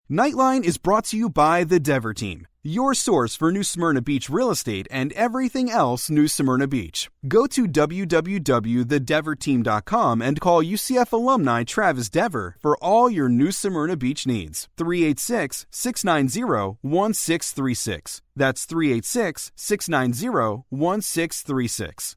Knightline is brought to you by the Dever Team, your source for New Smyrna Beach real estate and everything else New Smyrna Beach. Go to www.thedeverteam.com and call UCF alumni Travis Dever for all your New Smyrna Beach needs. 386-690-1636. That's 386-690-1636.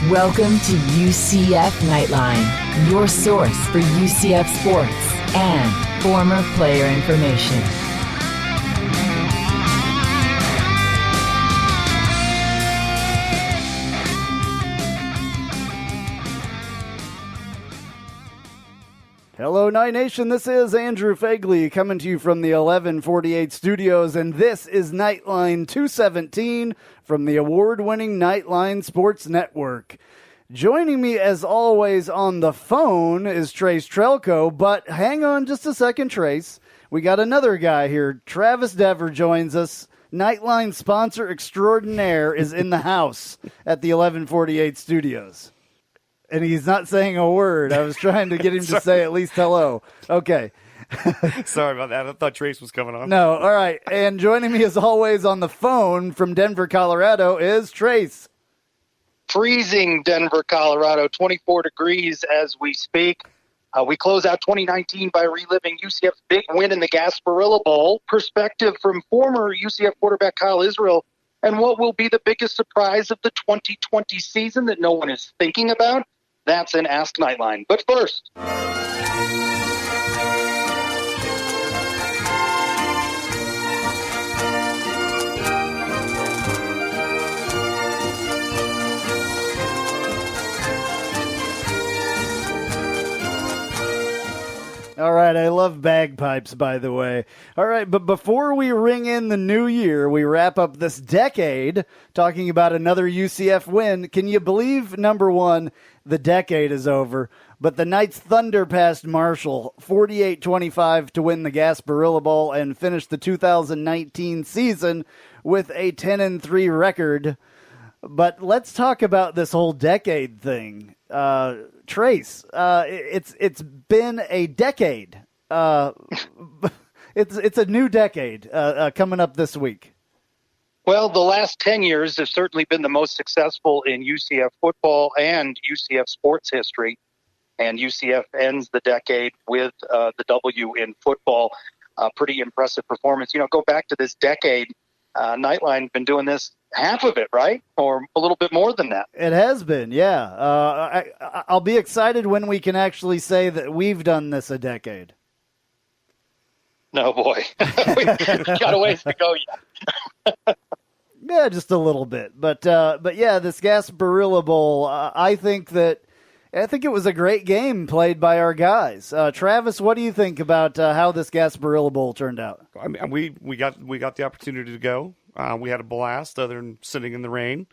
Welcome to UCF Knightline, your source for UCF sports and former player information. Hello, Night Nation. This is Andrew Phegley coming to you from the 1148 studios, and this is Knightline 217 from the award-winning Knightline Sports Network. Joining me, as always, on the phone is Trace Trylko, but hang on just a second, Trace. We got another guy here. Travis Dever joins us. Knightline sponsor extraordinaire is in the house at the 1148 studios. And he's not saying a word. I was trying to get him to say at least hello. Okay. Sorry about that. I thought Trace was coming on. No, all right. And joining me as always on the phone from Denver, Colorado is Trace. Freezing Denver, Colorado, 24 degrees as we speak. We close out 2019 by reliving UCF's big win in the Gasparilla Bowl. Perspective from former UCF quarterback Kyle Israel and what will be the biggest surprise of the 2020 season that no one is thinking about. That's an Ask Knightline. But first, all right, I love bagpipes, by the way. All right, but before we ring in the new year, we wrap up this decade talking about another UCF win. Can you believe, number one, the decade is over, but the Knights Thunder passed Marshall 48-25 to win the Gasparilla Bowl and finish the 2019 season with a 10-3 record. But let's talk about this whole decade thing. Trace, it's been a decade. It's a new decade coming up this week. well, the last 10 years have certainly been the most successful in UCF football and UCF sports history. And UCF ends the decade with the W in football. Pretty impressive performance. You know, go back to this decade. Knightline been doing this half of it, right? Or a little bit more than that. It has been, yeah. I'll be excited when we can actually say that we've done this a decade. No, boy. We've got a ways to go yet. Yeah, just a little bit. But yeah, this Gasparilla Bowl, I think it was a great game played by our guys. Travis, what do you think about how this Gasparilla Bowl turned out? I mean, we got the opportunity to go. We had a blast other than sitting in the rain.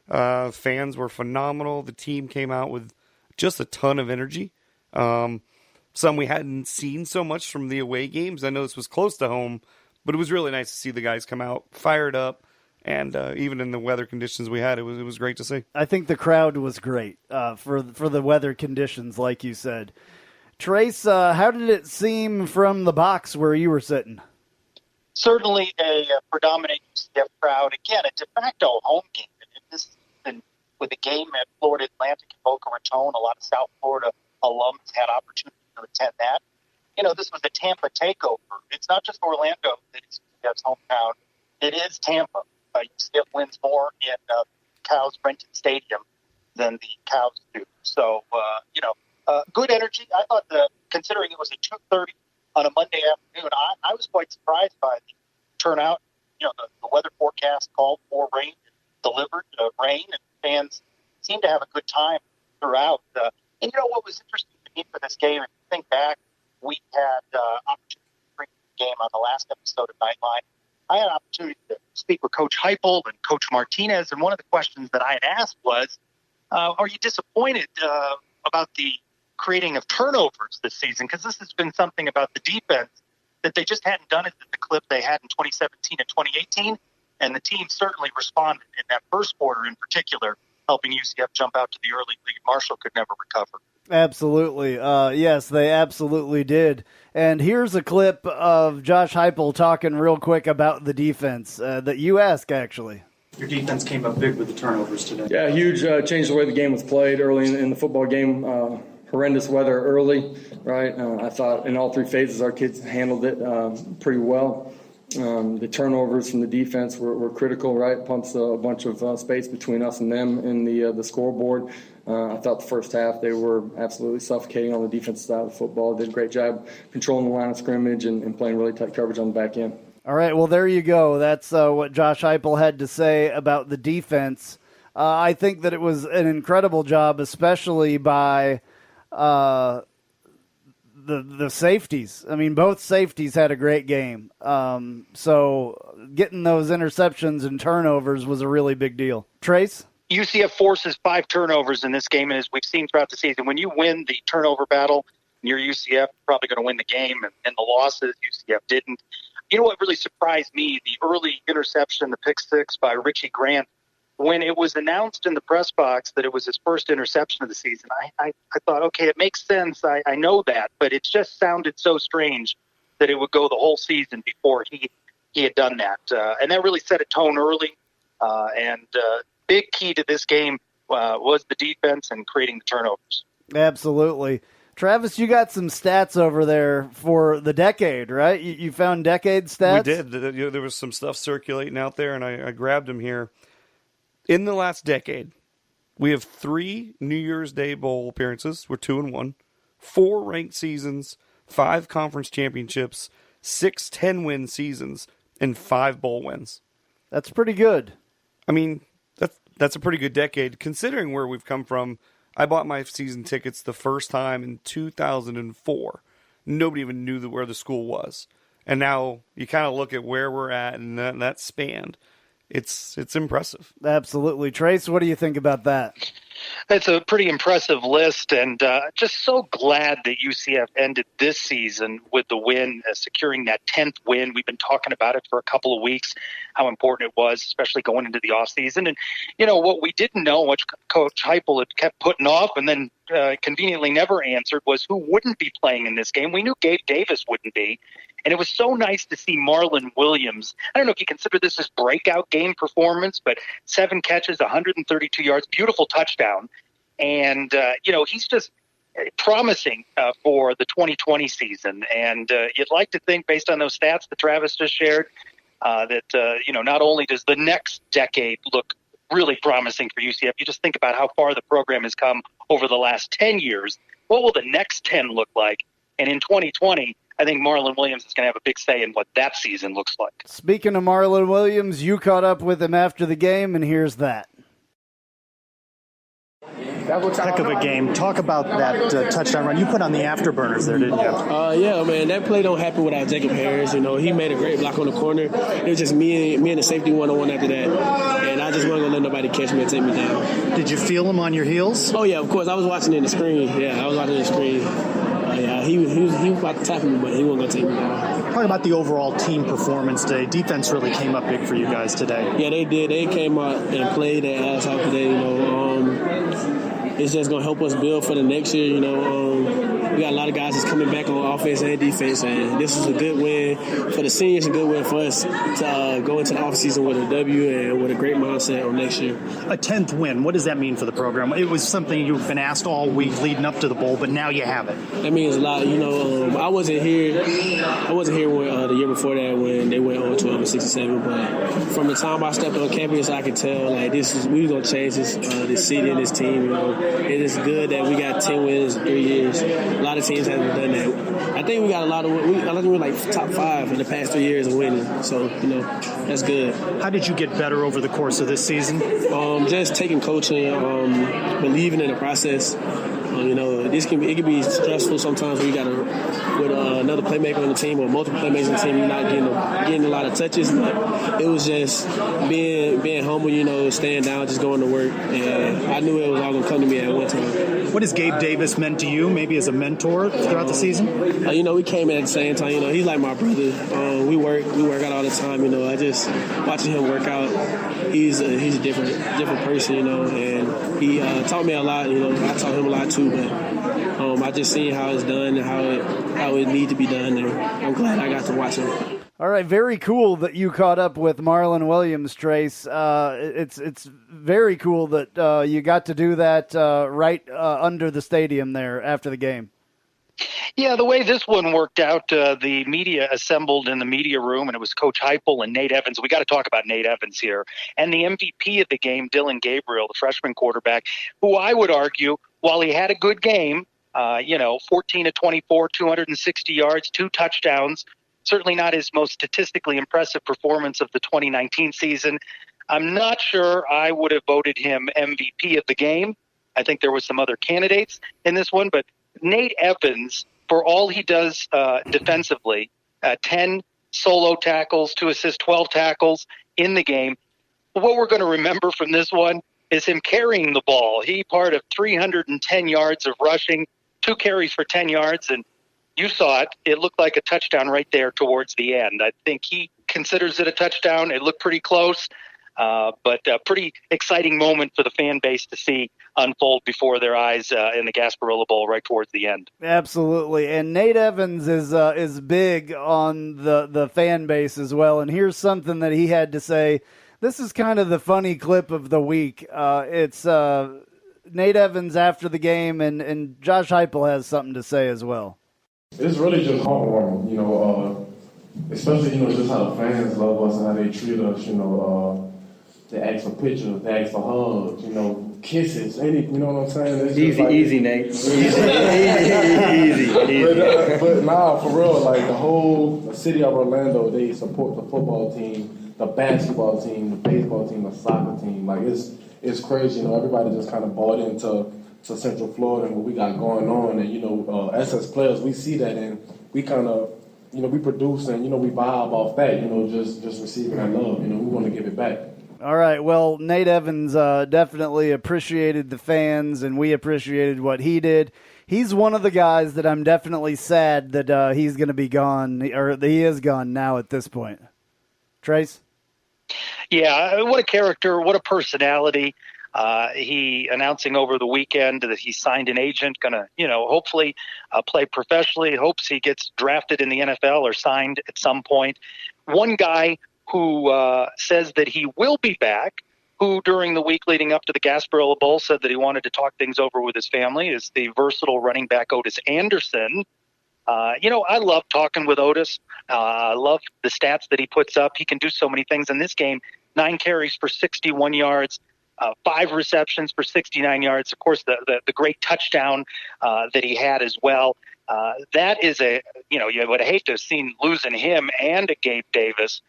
Fans were phenomenal. The team came out with just a ton of energy. Some we hadn't seen so much from the away games. I know this was close to home, but it was really nice to see the guys come out fired up. And even in the weather conditions we had, it was great to see. I think the crowd was great for the weather conditions, like you said. Trace, how did it seem from the box where you were sitting? Certainly a predominant UCF crowd. Again, a de facto home game. This has been with a game at Florida Atlantic in Boca Raton. A lot of South Florida alums had opportunity to attend that. You know, this was a Tampa takeover. It's not just Orlando that is UCF's hometown. It is Tampa. UCF wins more in Cows rented stadium than the Cows do. So, good energy. I thought considering it was at 2:30 on a Monday afternoon, I was quite surprised by the turnout. You know, the weather forecast called for rain, delivered rain, and fans seemed to have a good time throughout. And you know what was interesting to me for this game, if you think back, we had opportunity to bring the game on the last episode of Knightline. I had an opportunity to speak with Coach Heupel and Coach Martinez, and one of the questions that I had asked was, are you disappointed about the creating of turnovers this season? Because this has been something about the defense that they just hadn't done it at the clip they had in 2017 and 2018. And the team certainly responded in that first quarter in particular, helping UCF jump out to the early lead. Marshall could never recover. Absolutely. Yes, they absolutely did. And here's a clip of Josh Heupel talking real quick about the defense that you asked, actually. Your defense came up big with the turnovers today. Yeah, huge. Changed the way the game was played early in the football game. Horrendous weather early, right? I thought in all three phases our kids handled it pretty well. The turnovers from the defense were critical, right? Pumps a bunch of space between us and them in the scoreboard. I thought the first half they were absolutely suffocating on the defensive side of the football. Did a great job controlling the line of scrimmage and playing really tight coverage on the back end. All right, well, there you go. That's what Josh Heupel had to say about the defense. I think that it was an incredible job, especially by the safeties. I mean, both safeties had a great game. So getting those interceptions and turnovers was a really big deal. Trace? UCF forces 5 turnovers in this game, and as we've seen throughout the season, when you win the turnover battle, you're UCF, you're probably going to win the game, and the losses, UCF didn't. You know what really surprised me? The early interception, the pick six by Richie Grant. When it was announced in the press box that it was his first interception of the season, I thought, okay, it makes sense. I know that, but it just sounded so strange that it would go the whole season before he had done that. And that really set a tone early. And big key to this game was the defense and creating the turnovers. Absolutely. Travis, you got some stats over there for the decade, right? You found decade stats? We did. There was some stuff circulating out there, and I grabbed them here. In the last decade, we have 3 New Year's Day Bowl appearances. We're 2-1. 4 ranked seasons, 5 conference championships, 6 10-win seasons, and 5 bowl wins. That's pretty good. I mean, that's a pretty good decade, considering where we've come from. I bought my season tickets the first time in 2004. Nobody even knew where the school was. And now you kind of look at where we're at and that span. It's impressive. Absolutely. Trace, what do you think about that? It's a pretty impressive list, and just so glad that UCF ended this season with the win, securing that 10th win. We've been talking about it for a couple of weeks, how important it was, especially going into the offseason. And, you know, what we didn't know, which Coach Heupel had kept putting off and then conveniently never answered, was who wouldn't be playing in this game. We knew Gabe Davis wouldn't be. And it was so nice to see Marlon Williams. I don't know if you consider this his breakout game performance, but 7 catches, 132 yards, beautiful touchdown. And, you know, he's just promising for the 2020 season. And you'd like to think, based on those stats that Travis just shared, that, you know, not only does the next decade look really promising for UCF, you just think about how far the program has come over the last 10 years. What will the next 10 look like? And in 2020, I think Marlon Williams is going to have a big say in what that season looks like. Speaking of Marlon Williams, you caught up with him after the game, and here's that. Heck of a game. Talk about that touchdown run. You put on the afterburners there, didn't you? Yeah, man. That play don't happen without Jacob Harris. You know, he made a great block on the corner. It was just me and the safety one-on-one after that. And I just wasn't going to let nobody catch me and take me down. Did you feel him on your heels? Oh, yeah, of course. I was watching in the screen. Yeah, I was watching in the screen. Yeah, he was about to tackle me, but he wasn't going to take me down. Talk about the overall team performance today. Defense really came up big for you guys today. Yeah, they did. They came out and played their ass off today. You know, it's just going to help us build for the next year. You know, we got a lot of guys that's coming back on offense and defense, and this is a good win for the seniors, a good win for us to go into the offseason with a W and with a great mindset on next year. A 10th win, what does that mean for the program? It was something you've been asked all week leading up to the bowl, but now you have it. That means a lot. You know, I wasn't here when, the year before that when they went on 12 and 67, but from the time I stepped on campus, I could tell like we going to change this city and this team. You know, it is good that we got 10 wins in 3 years. A lot of teams haven't done that. I think we got I think we're like top 5 in the past 3 years of winning. So, you know, that's good. How did you get better over the course of this season? Just taking coaching, believing in the process. You know, it can be stressful sometimes. We got to with another playmaker on the team or multiple playmakers on the team, you're not getting a lot of touches. But it was just being humble, staying down, just going to work. And I knew it was all going to come to me at one time. What has Gabe Davis meant to you, maybe as a mentor throughout the season? We came in at the same time. He's like my brother. We work out all the time. I just watching him work out. He's a different person, and he taught me a lot. I taught him a lot too, but I just seen how it's done and how it needs to be done, and I'm glad I got to watch him. All right, very cool that you caught up with Marlon Williams, Trace. It's very cool that you got to do that right under the stadium there after the game. Yeah, the way this one worked out, the media assembled in the media room, and it was Coach Heupel and Nate Evans. We got to talk about Nate Evans here. And the MVP of the game, Dylan Gabriel, the freshman quarterback, who I would argue, while he had a good game, 14 of 24, 260 yards, 2 touchdowns, certainly not his most statistically impressive performance of the 2019 season. I'm not sure I would have voted him MVP of the game. I think there were some other candidates in this one, but Nate Evans, for all he does defensively, 10 solo tackles, 2 assists, 12 tackles in the game. What we're going to remember from this one is him carrying the ball. He part of 310 yards of rushing, 2 carries for 10 yards, and you saw it. It looked like a touchdown right there towards the end. I think he considers it a touchdown. It looked pretty close, but a pretty exciting moment for the fan base to see unfold before their eyes in the Gasparilla Bowl right towards the end. Absolutely, and Nate Evans is big on the fan base as well. And here's something that he had to say. This is kind of the funny clip of the week. It's Nate Evans after the game, and Josh Heupel has something to say as well. It's really just heartwarming, especially, just how the fans love us and how they treat us, they ask for pictures, they ask for hugs, kisses, you know what I'm saying? It's Easy, Nate. Easy. But nah, for real, like the whole city of Orlando, they support the football team, the basketball team, the baseball team, the soccer team. Like it's crazy, everybody just kind of bought into Central Florida and what we got going on, and us as players, we see that, and we kind of, we produce and we vibe off that, just receiving that love. We want to give it back. All right, well, Nate Evans definitely appreciated the fans, and we appreciated what he did. He's one of the guys that I'm definitely sad that he's going to be gone, or that he is gone now at this point. Trace? Yeah, what a character, what a personality. He announcing over the weekend that he signed an agent, going to, hopefully play professionally, hopes he gets drafted in the NFL or signed at some point. One guy who says that he will be back, who during the week leading up to the Gasparilla Bowl said that he wanted to talk things over with his family, is the versatile running back Otis Anderson. I love talking with Otis. I love the stats that he puts up. He can do so many things in this game. 9 carries for 61 yards. 5 receptions for 69 yards. Of course, the great touchdown that he had as well. That is you would hate to have seen losing him and a Gabe Davis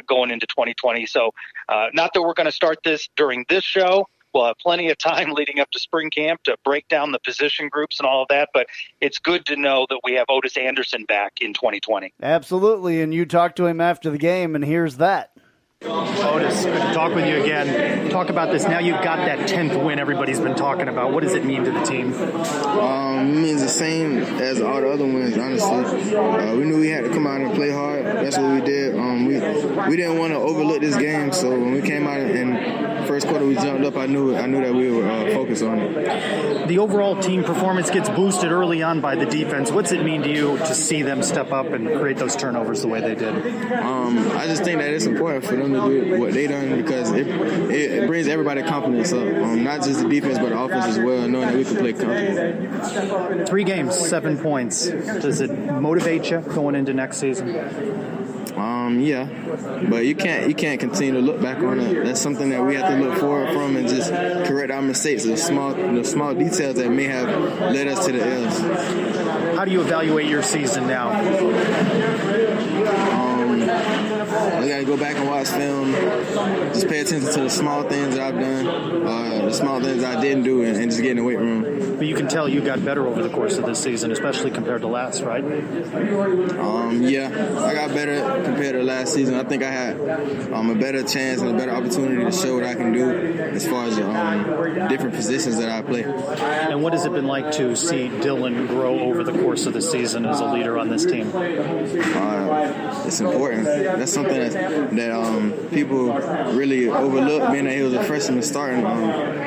going into 2020. So not that we're going to start this during this show. We'll have plenty of time leading up to spring camp to break down the position groups and all of that. But it's good to know that we have Otis Anderson back in 2020. Absolutely. And you talked to him after the game, and here's that. Otis, good to talk with you again. Talk about this. Now you've got that 10th win everybody's been talking about. What does it mean to the team? It means the same as all the other wins, honestly. We knew we had to come out and play hard. That's what we did. We didn't want to overlook this game, so when we came out in first quarter, we jumped up. I knew that we were focused on it. The overall team performance gets boosted early on by the defense. What's it mean to you to see them step up and create those turnovers the way they did? I just think that it's important for them to do what they done, because it brings everybody confidence up. Not just the defense, but the offense as well, knowing that we can play comfortable. 3 games, 7 points. Does it motivate you going into next season? Yeah, but you can't continue to look back on it. That's something that we have to look forward from and just correct our mistakes, the small details that may have led us to the L's. How do you evaluate your season now? we got to go back and watch film. Just pay attention to the small things that I've done, the small things I didn't do, and just get in the weight room. But you can tell you got better over the course of this season, especially compared to last, right? Yeah, I got better compared to last season. I think I had a better chance and a better opportunity to show what I can do as far as different positions that I play. And what has it been like to see Dylan grow over the course of the season as a leader on this team? It's important. That's something that people really overlook, being that he was a freshman starting.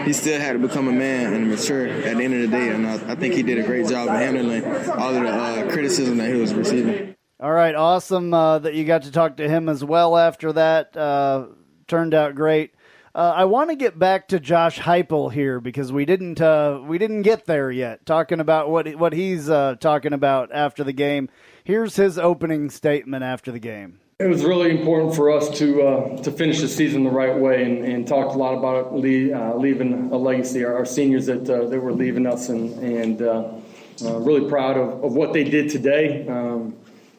He still had to become a man and mature at the end of the day, and I think he did a great job of handling all of the criticism that he was receiving. All right, awesome that you got to talk to him as well after that. Turned out great. I want to get back to Josh Heupel here because we didn't get there yet. Talking about what he's talking about after the game. Here's his opening statement after the game. It was really important for us to finish the season the right way and talked a lot about leaving a legacy. Our seniors that were leaving us and really proud of what they did today.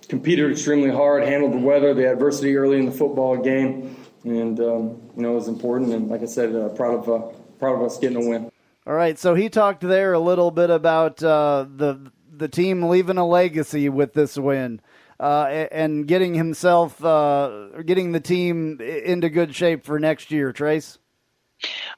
Competed extremely hard, handled the weather, the adversity early in the football game, and it was important. And like I said, proud of us getting a win. All right, so he talked there a little bit about the team leaving a legacy with this win. And getting the team into good shape for next year, Trace?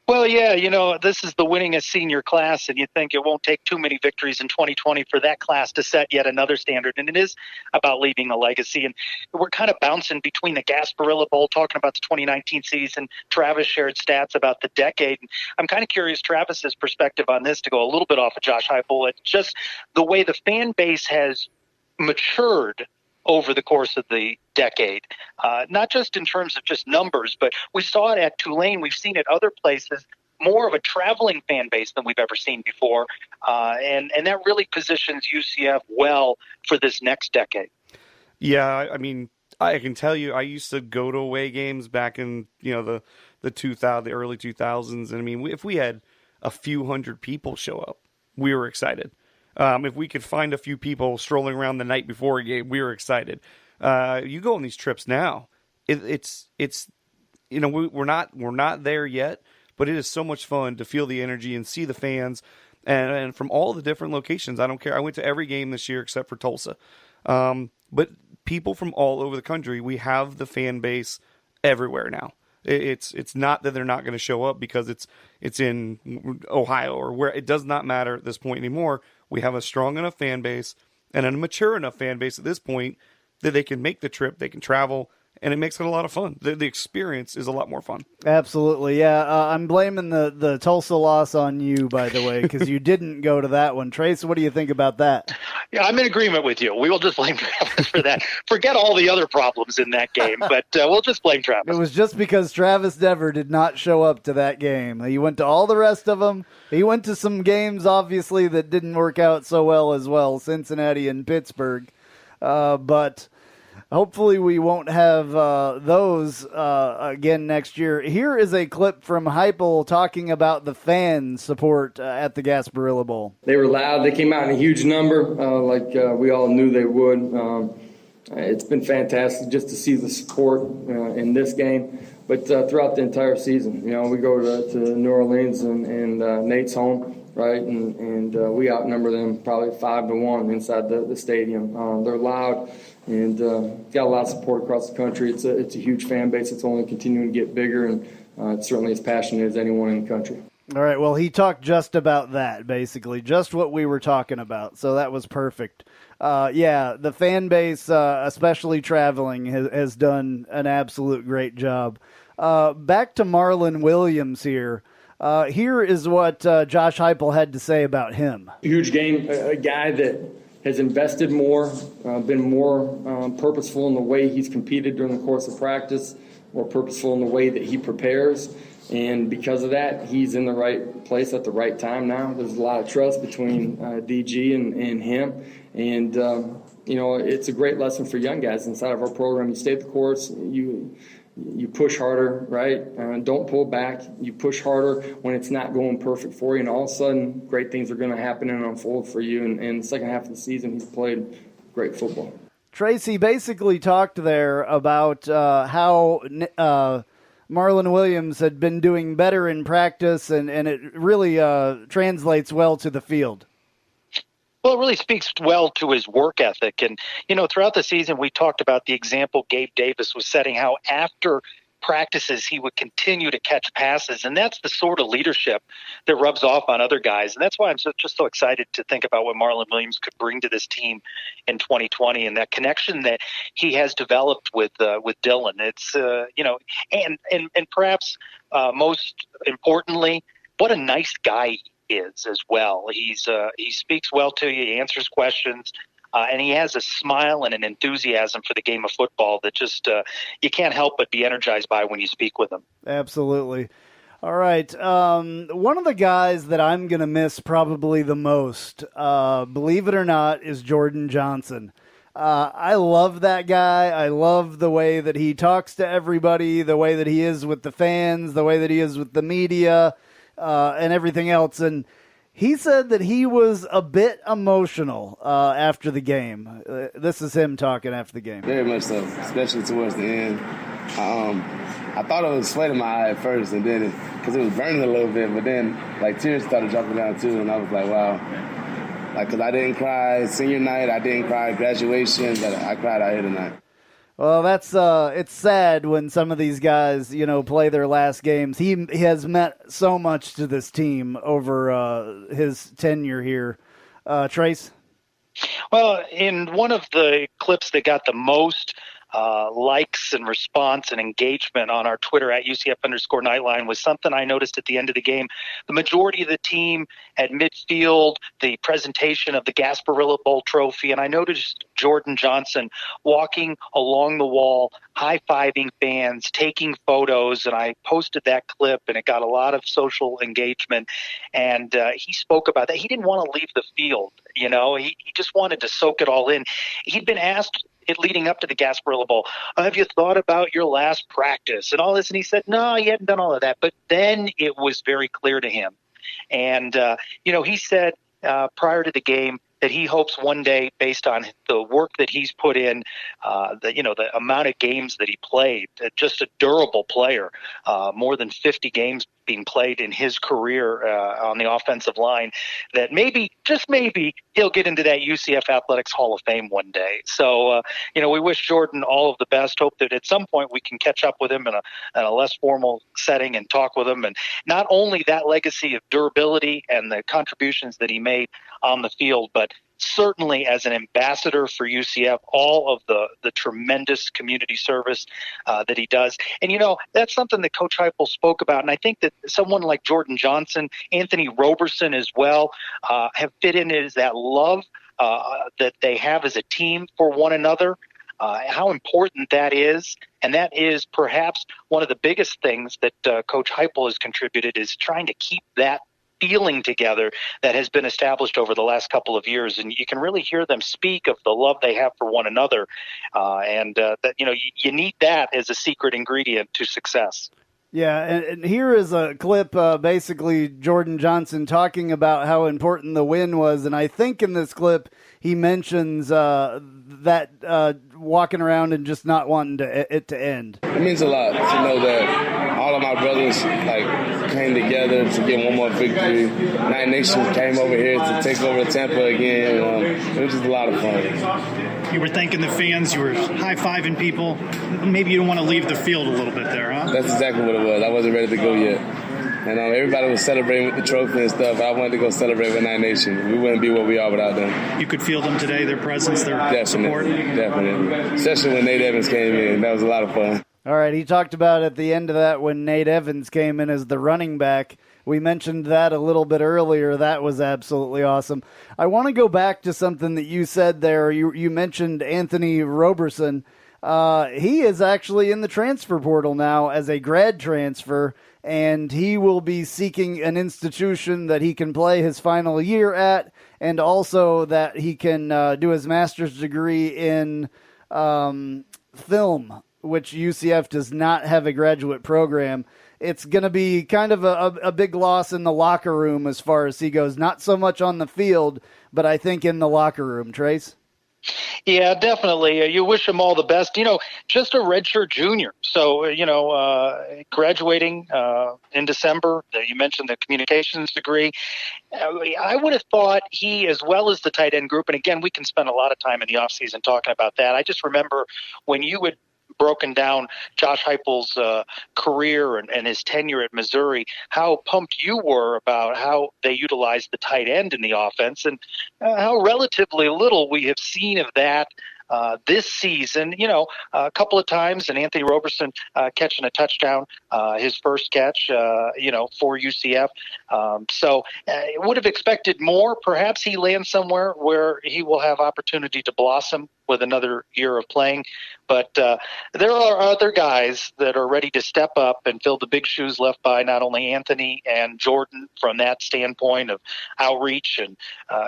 Well, yeah, this is the winningest senior class, and you think it won't take too many victories in 2020 for that class to set yet another standard, and it is about leaving a legacy. And we're kind of bouncing between the Gasparilla Bowl, talking about the 2019 season. Travis shared stats about the decade. And I'm kind of curious Travis's perspective on this, to go a little bit off of Josh Heupel. It's just the way the fan base has matured over the course of the decade, not just in terms of just numbers, but we saw it at Tulane. We've seen it other places, more of a traveling fan base than we've ever seen before. And that really positions UCF well for this next decade. Yeah, I mean, I can tell you, I used to go to away games back in, the early 2000s. And I mean, if we had a few hundred people show up, we were excited. If we could find a few people strolling around the night before a game, we were excited. You go on these trips now, it's we're not there yet, but it is so much fun to feel the energy and see the fans and from all the different locations. I don't care. I went to every game this year except for Tulsa. But people from all over the country, we have the fan base everywhere now. It's not that they're not going to show up because it's in Ohio or where. It does not matter at this point anymore. We have a strong enough fan base and a mature enough fan base at this point that they can make the trip, they can travel, and it makes it a lot of fun. The experience is a lot more fun. Absolutely, yeah. I'm blaming the Tulsa loss on you, by the way, because you didn't go to that one. Trace, what do you think about that? Yeah, I'm in agreement with you. We will just blame Travis for that. Forget all the other problems in that game, but we'll just blame Travis. It was just because Travis Dever did not show up to that game. He went to all the rest of them. He went to some games, obviously, that didn't work out so well as well, Cincinnati and Pittsburgh. But hopefully we won't have those again next year. Here is a clip from Heupel talking about the fan support at the Gasparilla Bowl. They were loud. They came out in a huge number, like we all knew they would. It's been fantastic just to see the support in this game, but throughout the entire season. We go to New Orleans and Nate's home. Right, and we outnumber them probably 5-1 inside the stadium. They're loud and got a lot of support across the country. It's a huge fan base. It's only continuing to get bigger, and it's certainly as passionate as anyone in the country. All right, well, he talked just about that, basically, just what we were talking about, so that was perfect. Yeah, the fan base, especially traveling, has done an absolute great job. Back to Marlon Williams here. Here is what Josh Heupel had to say about him. Huge game, a guy that has invested more, been more purposeful in the way he's competed during the course of practice, more purposeful in the way that he prepares. And because of that, he's in the right place at the right time now. There's a lot of trust between DG and him. And, it's a great lesson for young guys inside of our program. You stay the course, you push harder, right? Don't pull back. You push harder when it's not going perfect for you, and all of a sudden, great things are going to happen and unfold for you. And in the second half of the season, he's played great football. Tracy basically talked there about how Marlon Williams had been doing better in practice, and it really translates well to the field. Well, it really speaks well to his work ethic. And, throughout the season, we talked about the example Gabe Davis was setting, how after practices he would continue to catch passes. And that's the sort of leadership that rubs off on other guys. And that's why I'm just so excited to think about what Marlon Williams could bring to this team in 2020, and that connection that he has developed with Dylan. It's, and perhaps most importantly, what a nice guy he is as well. He speaks well to you, he answers questions, and he has a smile and an enthusiasm for the game of football that just you can't help but be energized by when you speak with him. Absolutely. All right. One of the guys that I'm going to miss probably the most, believe it or not, is Jordan Johnson. I love that guy. I love the way that he talks to everybody, the way that he is with the fans, the way that he is with the media, and everything else. And he said that he was a bit emotional after the game. This is him talking after the game. Very much so, especially towards the end. I thought it was sweat in my eye at first, and then because it was burning a little bit, but then tears started dropping down too, and I was like, wow. Because I didn't cry senior night, I didn't cry graduation, but I cried out here tonight. Well, that's it's sad when some of these guys, play their last games. He has meant so much to this team over his tenure here. Trace? Well, in one of the clips that got the most likes and response and engagement on our Twitter at UCF_Knightline was something I noticed at the end of the game. The majority of the team at midfield, the presentation of the Gasparilla Bowl trophy, and I noticed Jordan Johnson walking along the wall, high-fiving fans, taking photos, and I posted that clip, and it got a lot of social engagement, and he spoke about that. He didn't want to leave the field, He just wanted to soak it all in. He'd been asked leading up to the Gasparilla Bowl, have you thought about your last practice and all this? And he said, no, he hadn't done all of that. But then it was very clear to him. And, he said prior to the game that he hopes one day, based on the work that he's put in, the amount of games that he played, just a durable player, more than 50 games being played in his career on the offensive line, that maybe, just maybe, he'll get into that UCF Athletics Hall of Fame one day. So, we wish Jordan all of the best. Hope that at some point we can catch up with him in a less formal setting and talk with him. And not only that legacy of durability and the contributions that he made on the field, but certainly as an ambassador for UCF, all of the tremendous community service that he does. And, that's something that Coach Heupel spoke about. And I think that someone like Jordan Johnson, Anthony Roberson as well, have fit in as that love that they have as a team for one another, how important that is. And that is perhaps one of the biggest things that Coach Heupel has contributed, is trying to keep that feeling together that has been established over the last couple of years. And you can really hear them speak of the love they have for one another. And that, you need that as a secret ingredient to success. Yeah, and here is a clip, basically Jordan Johnson talking about how important the win was. And I think in this clip he mentions that walking around and just not wanting it to end. It means a lot to know that all of my brothers came together to get one more victory. Night Nation came over here to take over Tampa again. It was just a lot of fun. You were thanking the fans. You were high-fiving people. Maybe you don't want to leave the field a little bit there, huh? That's exactly what it was. I wasn't ready to go yet. And everybody was celebrating with the trophy and stuff. I wanted to go celebrate with Night Nation. We wouldn't be where we are without them. You could feel them today, their presence, their support? Definitely. Especially when Nate Evans came in. That was a lot of fun. All right, he talked about at the end of that when Nate Evans came in as the running back. We mentioned that a little bit earlier. That was absolutely awesome. I want to go back to something that you said there. You mentioned Anthony Roberson. He is actually in the transfer portal now as a grad transfer, and he will be seeking an institution that he can play his final year at, and also that he can do his master's degree in film, which UCF does not have a graduate program. It's going to be kind of a big loss in the locker room as far as he goes. Not so much on the field, but I think in the locker room. Trace? Yeah, definitely. You wish him all the best. Just a redshirt junior. So, graduating in December, you mentioned the communications degree. I would have thought he, as well as the tight end group, and again, we can spend a lot of time in the offseason talking about that. I just remember when you had broken down Josh Heupel's career and his tenure at Missouri, how pumped you were about how they utilized the tight end in the offense, and how relatively little we have seen of that this season. A couple of times, and Anthony Roberson catching a touchdown, his first catch, for UCF. So would have expected more. Perhaps he lands somewhere where he will have opportunity to blossom with another year of playing. But there are other guys that are ready to step up and fill the big shoes left by not only Anthony and Jordan from that standpoint of outreach and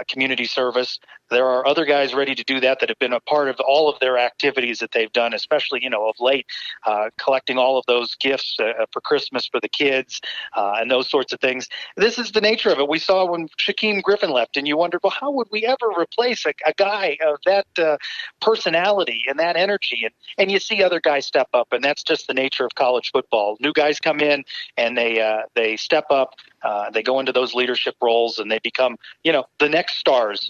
community service. There are other guys ready to do that have been a part of all of their activities that they've done, especially, of late, collecting all of those gifts for Christmas for the kids and those sorts of things. This is the nature of it. We saw when Shaquem Griffin left, and you wondered, well, how would we ever replace a guy of that personality and that energy? And you see other guys step up, and that's just the nature of college football. New guys come in, and they step up. They go into those leadership roles, and they become, the next stars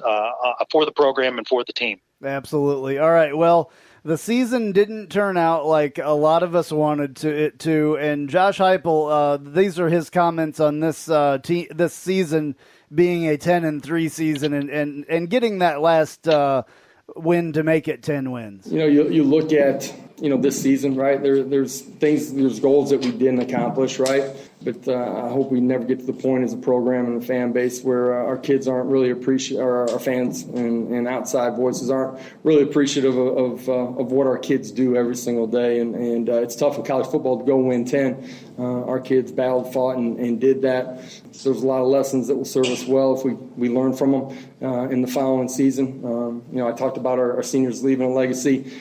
for the program and for the team. Absolutely. All right. Well, the season didn't turn out like a lot of us wanted it to. And Josh Heupel, these are his comments on this this season being a 10-3 season and getting that last win to make it 10 wins. You look at this season, right? There's goals that we didn't accomplish, right? But I hope we never get to the point as a program and a fan base where our kids aren't really or our fans and outside voices aren't really appreciative of what our kids do every single day. And it's tough in college football to go win 10. Our kids battled, fought, and did that. So there's a lot of lessons that will serve us well if we learn from them in the following season. I talked about our seniors leaving a legacy.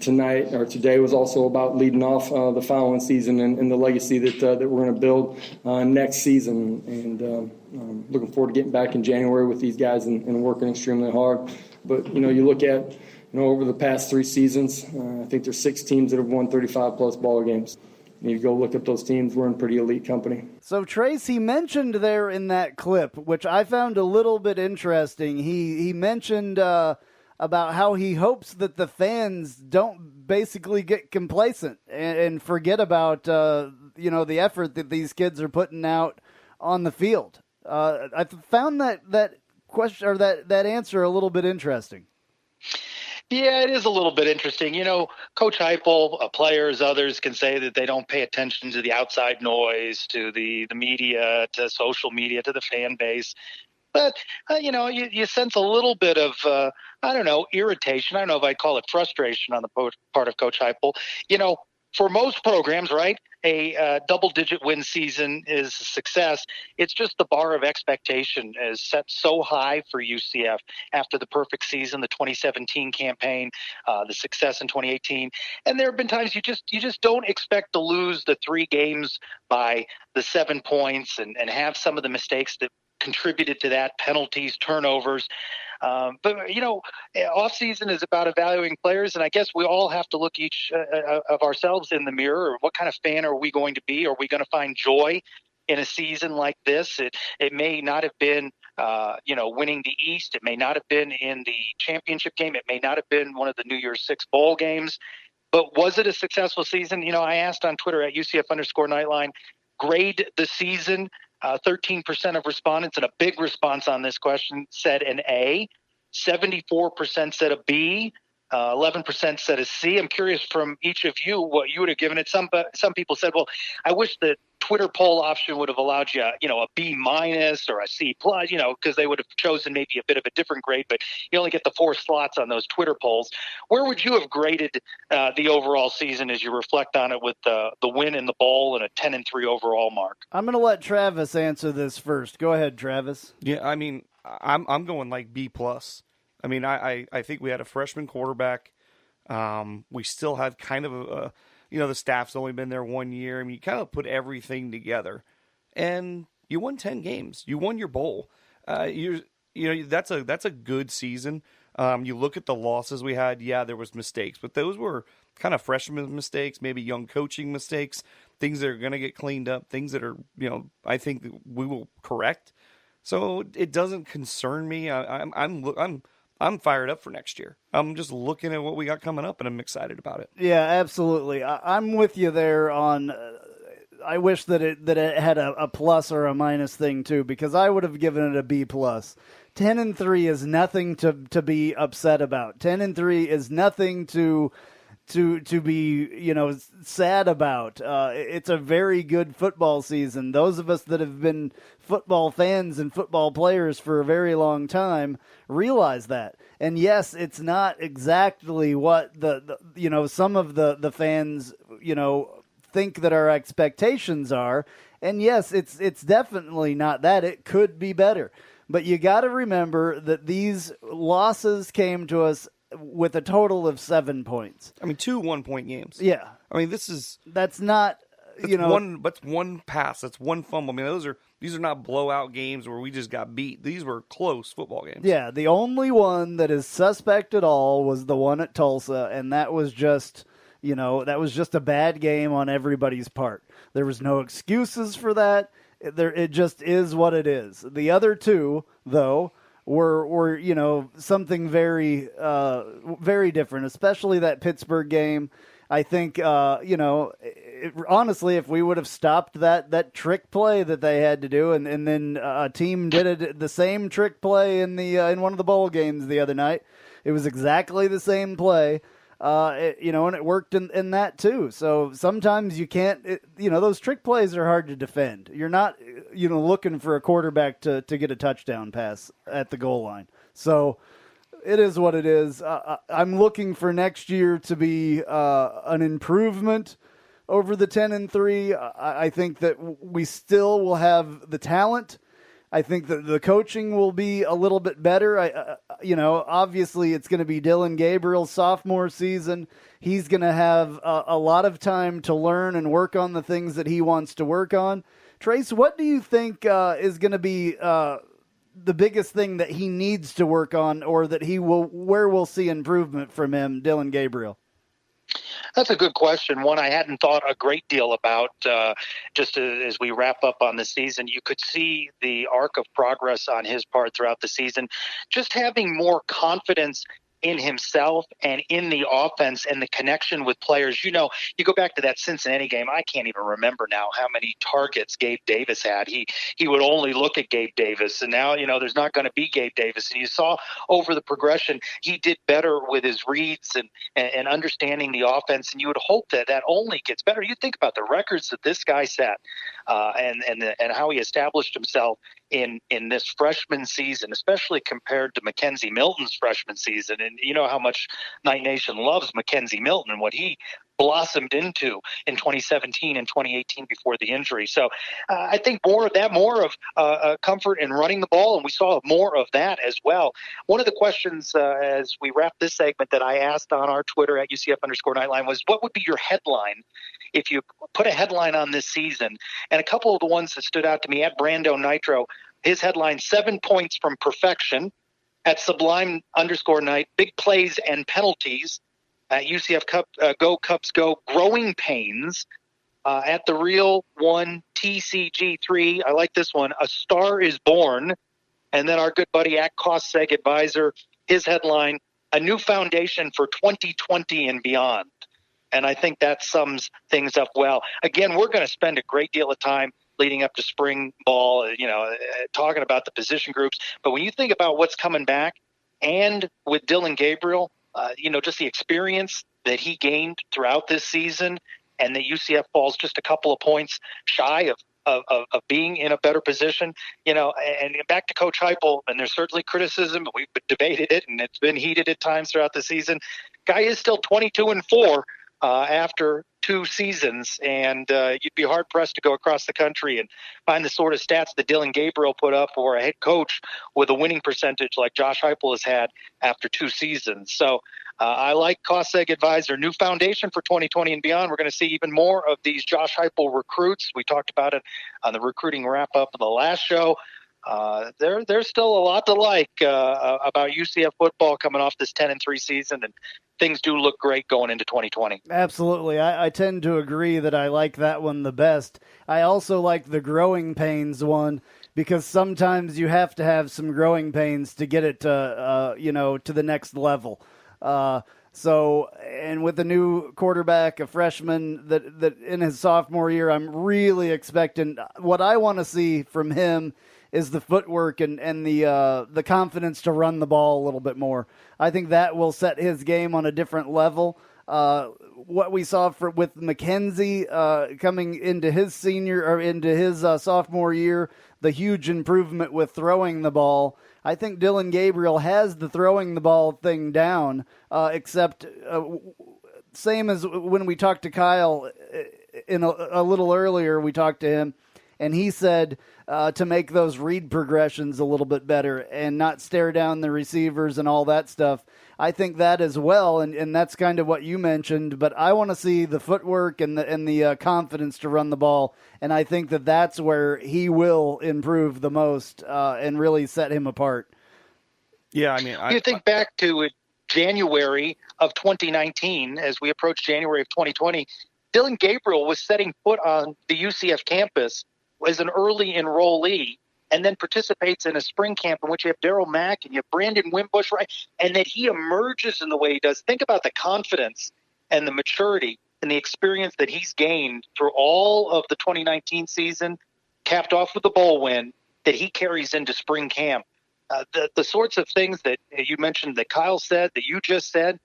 Today was also about leading off the following season and the legacy that we're going to build next season. And looking forward to getting back in January with these guys and working extremely hard. But, you look at, over the past 3 seasons, I think there's 6 teams that have won 35-plus ball games. You go look at those teams, we're in pretty elite company. So, Trace, he mentioned there in that clip, which I found a little bit interesting, he mentioned about how he hopes that the fans don't basically get complacent and forget about, the effort that these kids are putting out on the field. I found that question or that answer a little bit interesting. Yeah, it is a little bit interesting. Coach Heupel, players, others can say that they don't pay attention to the outside noise, to the media, to social media, to the fan base. But, you sense a little bit of, irritation. I don't know if I'd call it frustration on the part of Coach Heupel. For most programs, right, a double-digit win season is a success. It's just the bar of expectation is set so high for UCF after the perfect season, the 2017 campaign, the success in 2018. And there have been times you just don't expect to lose the 3 games by the 7 points and have some of the mistakes that contributed to that, penalties, turnovers. But off season is about evaluating players, and I guess we all have to look each of ourselves in the mirror. What kind of fan are we going to be? Are we going to find joy in a season like this? It may not have been, winning the East. It may not have been in the championship game. It may not have been one of the New Year's 6 bowl games. But was it a successful season? I asked on Twitter at UCF_Knightline, grade the season. 13% of respondents, and a big response on this question, said an A. 74% said a B. 11% said a C. I'm curious from each of you what you would have given it. Some people said, well, I wish the Twitter poll option would have allowed you, a B- or a C+, because they would have chosen maybe a bit of a different grade, but you only get the 4 slots on those Twitter polls. Where would you have graded the overall season as you reflect on it with the win in the bowl and a 10-3 overall mark? I'm going to let Travis answer this first. Go ahead, Travis. Yeah, I mean, I'm going like B+. I mean, I think we had a freshman quarterback. We still had kind of the staff's only been there 1 year. I mean, you kind of put everything together, and you won 10 games. You won your bowl. That's a good season. You look at the losses we had, yeah, there was mistakes, but those were kind of freshman mistakes, maybe young coaching mistakes, things that are going to get cleaned up, things that are, I think that we will correct. So it doesn't concern me. I'm fired up for next year. I'm just looking at what we got coming up, and I'm excited about it. Yeah, absolutely. I'm with you there on. I wish that it had a plus or a minus thing too, because I would have given it a B plus. 10-3 is nothing to be upset about. 10-3 is nothing to be sad about. It's a very good football season. Those of us that have been football fans and football players for a very long time realize that. And yes, it's not exactly what the some of the fans think that our expectations are. And yes, it's definitely not that. It could be better. But you got to remember that these losses came to us with a total of 7 points. I mean, 2 1-point games. Yeah. I mean, that's not, that's one pass. That's one fumble. I mean, these are not blowout games where we just got beat. These were close football games. Yeah. The only one that is suspect at all was the one at Tulsa. And that was just, a bad game on everybody's part. There was no excuses for that. It just is what it is. The other two, though, were something very, very different, especially that Pittsburgh game. I think, honestly, if we would have stopped that trick play that they had to do, and then a team did the same trick play in one of the bowl games the other night, it was exactly the same play. And it worked in that too. So sometimes you can't, those trick plays are hard to defend. You're not, looking for a quarterback to get a touchdown pass at the goal line. So it is what it is. I'm looking for next year to be an improvement over the 10-3. I think that we still will have the talent. I think that the coaching will be a little bit better. Obviously it's going to be Dylan Gabriel's sophomore season. He's going to have a lot of time to learn and work on the things that he wants to work on. Trace, what do you think is going to be the biggest thing that he needs to work on, or that where we'll see improvement from him, Dylan Gabriel? That's a good question. One I hadn't thought a great deal about. Just as we wrap up on the season, you could see the arc of progress on his part throughout the season. Just having more confidence in himself and in the offense and the connection with players. You go back to that Cincinnati game. I can't even remember now how many targets Gabe Davis had. He would only look at Gabe Davis, and now there's not going to be Gabe Davis. And you saw over the progression, he did better with his reads and understanding the offense. And you would hope that only gets better. You think about the records that this guy set, and how he established himself in this freshman season, especially compared to Mackenzie Milton's freshman season. And you know how much Knight Nation loves Mackenzie Milton and what he blossomed into in 2017 and 2018 before the injury. So I think more of comfort in running the ball, and we saw more of that as well. One of the questions as we wrap this segment that I asked on our Twitter at UCF_Knightline was, what would be your headline if you put a headline on this season? And a couple of the ones that stood out to me, at Brando Nitro, his headline, 7 points from perfection. At Sublime_Knight, big plays and penalties. At UCF Go Cubs Go, growing pains. At the Real One TCG3, I like this one, a star is born. And then our good buddy at CostSeg Advisor, his headline, a new foundation for 2020 and beyond. And I think that sums things up well. Again, we're going to spend a great deal of time leading up to spring ball, talking about the position groups. But when you think about what's coming back, and with Dylan Gabriel, just the experience that he gained throughout this season, and that UCF falls just a couple of points shy of being in a better position, and back to Coach Heupel, and there's certainly criticism, we've debated it, and it's been heated at times throughout the season. Guy is still 22-4 after 2 seasons, and you'd be hard-pressed to go across the country and find the sort of stats that Dylan Gabriel put up, or a head coach with a winning percentage like Josh Heupel has had after 2 seasons. So I like CostSeg Advisor, new foundation for 2020 and beyond. We're going to see even more of these Josh Heupel recruits. We talked about it on the recruiting wrap-up of the last show. There's still a lot to like about UCF football coming off this 10-3 season, and things do look great going into 2020. Absolutely. I tend to agree that I like that one the best. I also like the growing pains one because sometimes you have to have some growing pains to get it to, to the next level. So, and with the new quarterback, a freshman that in his sophomore year, I'm really expecting what I want to see from him is the footwork and the confidence to run the ball a little bit more. I think that will set his game on a different level. What we saw with McKenzie coming into his sophomore year, the huge improvement with throwing the ball. I think Dylan Gabriel has the throwing the ball thing down, except same as when we talked to Kyle a little earlier, we talked to him, and he said to make those read progressions a little bit better and not stare down the receivers and all that stuff. I think that as well, and that's kind of what you mentioned, but I want to see the footwork and the confidence to run the ball, and I think that's where he will improve the most and really set him apart. Yeah, I mean, you think back to January of 2019, as we approach January of 2020, Dylan Gabriel was setting foot on the UCF campus as an early enrollee, and then participates in a spring camp in which you have Darryl Mack and you have Brandon Wimbush, right? And that he emerges in the way he does. Think about the confidence and the maturity and the experience that he's gained through all of the 2019 season, capped off with the bowl win, that he carries into spring camp. The sorts of things that you mentioned, that Kyle said, that you just said,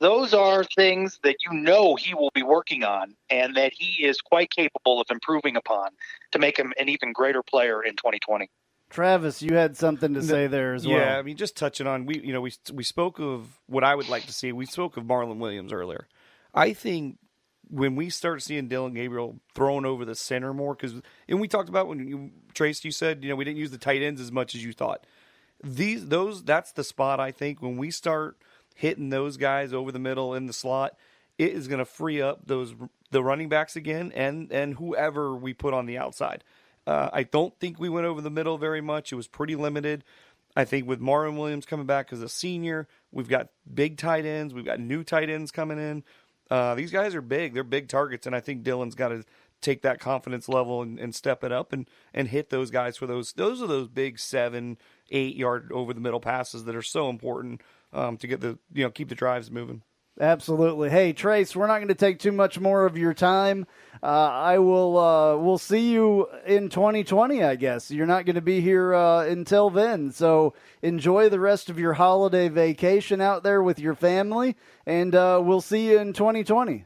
those are things that he will be working on and that he is quite capable of improving upon to make him an even greater player in 2020. Travis, you had something to say there as well. Yeah, I mean, just touching on, we spoke of what I would like to see. We spoke of Marlon Williams earlier. I think when we start seeing Dylan Gabriel thrown over the center more, and we talked about when Trace, you said, we didn't use the tight ends as much as you thought. That's the spot, I think, when we start hitting those guys over the middle in the slot, it is going to free up the running backs again and whoever we put on the outside. I don't think we went over the middle very much. It was pretty limited. I think with Marlon Williams coming back as a senior, we've got big tight ends. We've got new tight ends coming in. These guys are big. They're big targets, and I think Dylan's got to take that confidence level and step it up and hit those guys for those. Those are those big 7-8 yard over the middle passes that are so important to get keep the drives moving. Absolutely. Hey, Trace, we're not going to take too much more of your time. We'll see you in 2020, I guess. You're not going to be here until then. So enjoy the rest of your holiday vacation out there with your family, and we'll see you in 2020.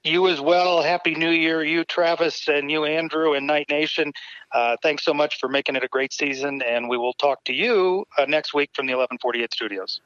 You as well. Happy New Year, you, Travis, and you, Andrew, and Night Nation. Thanks so much for making it a great season, and we will talk to you next week from the 1148 studios.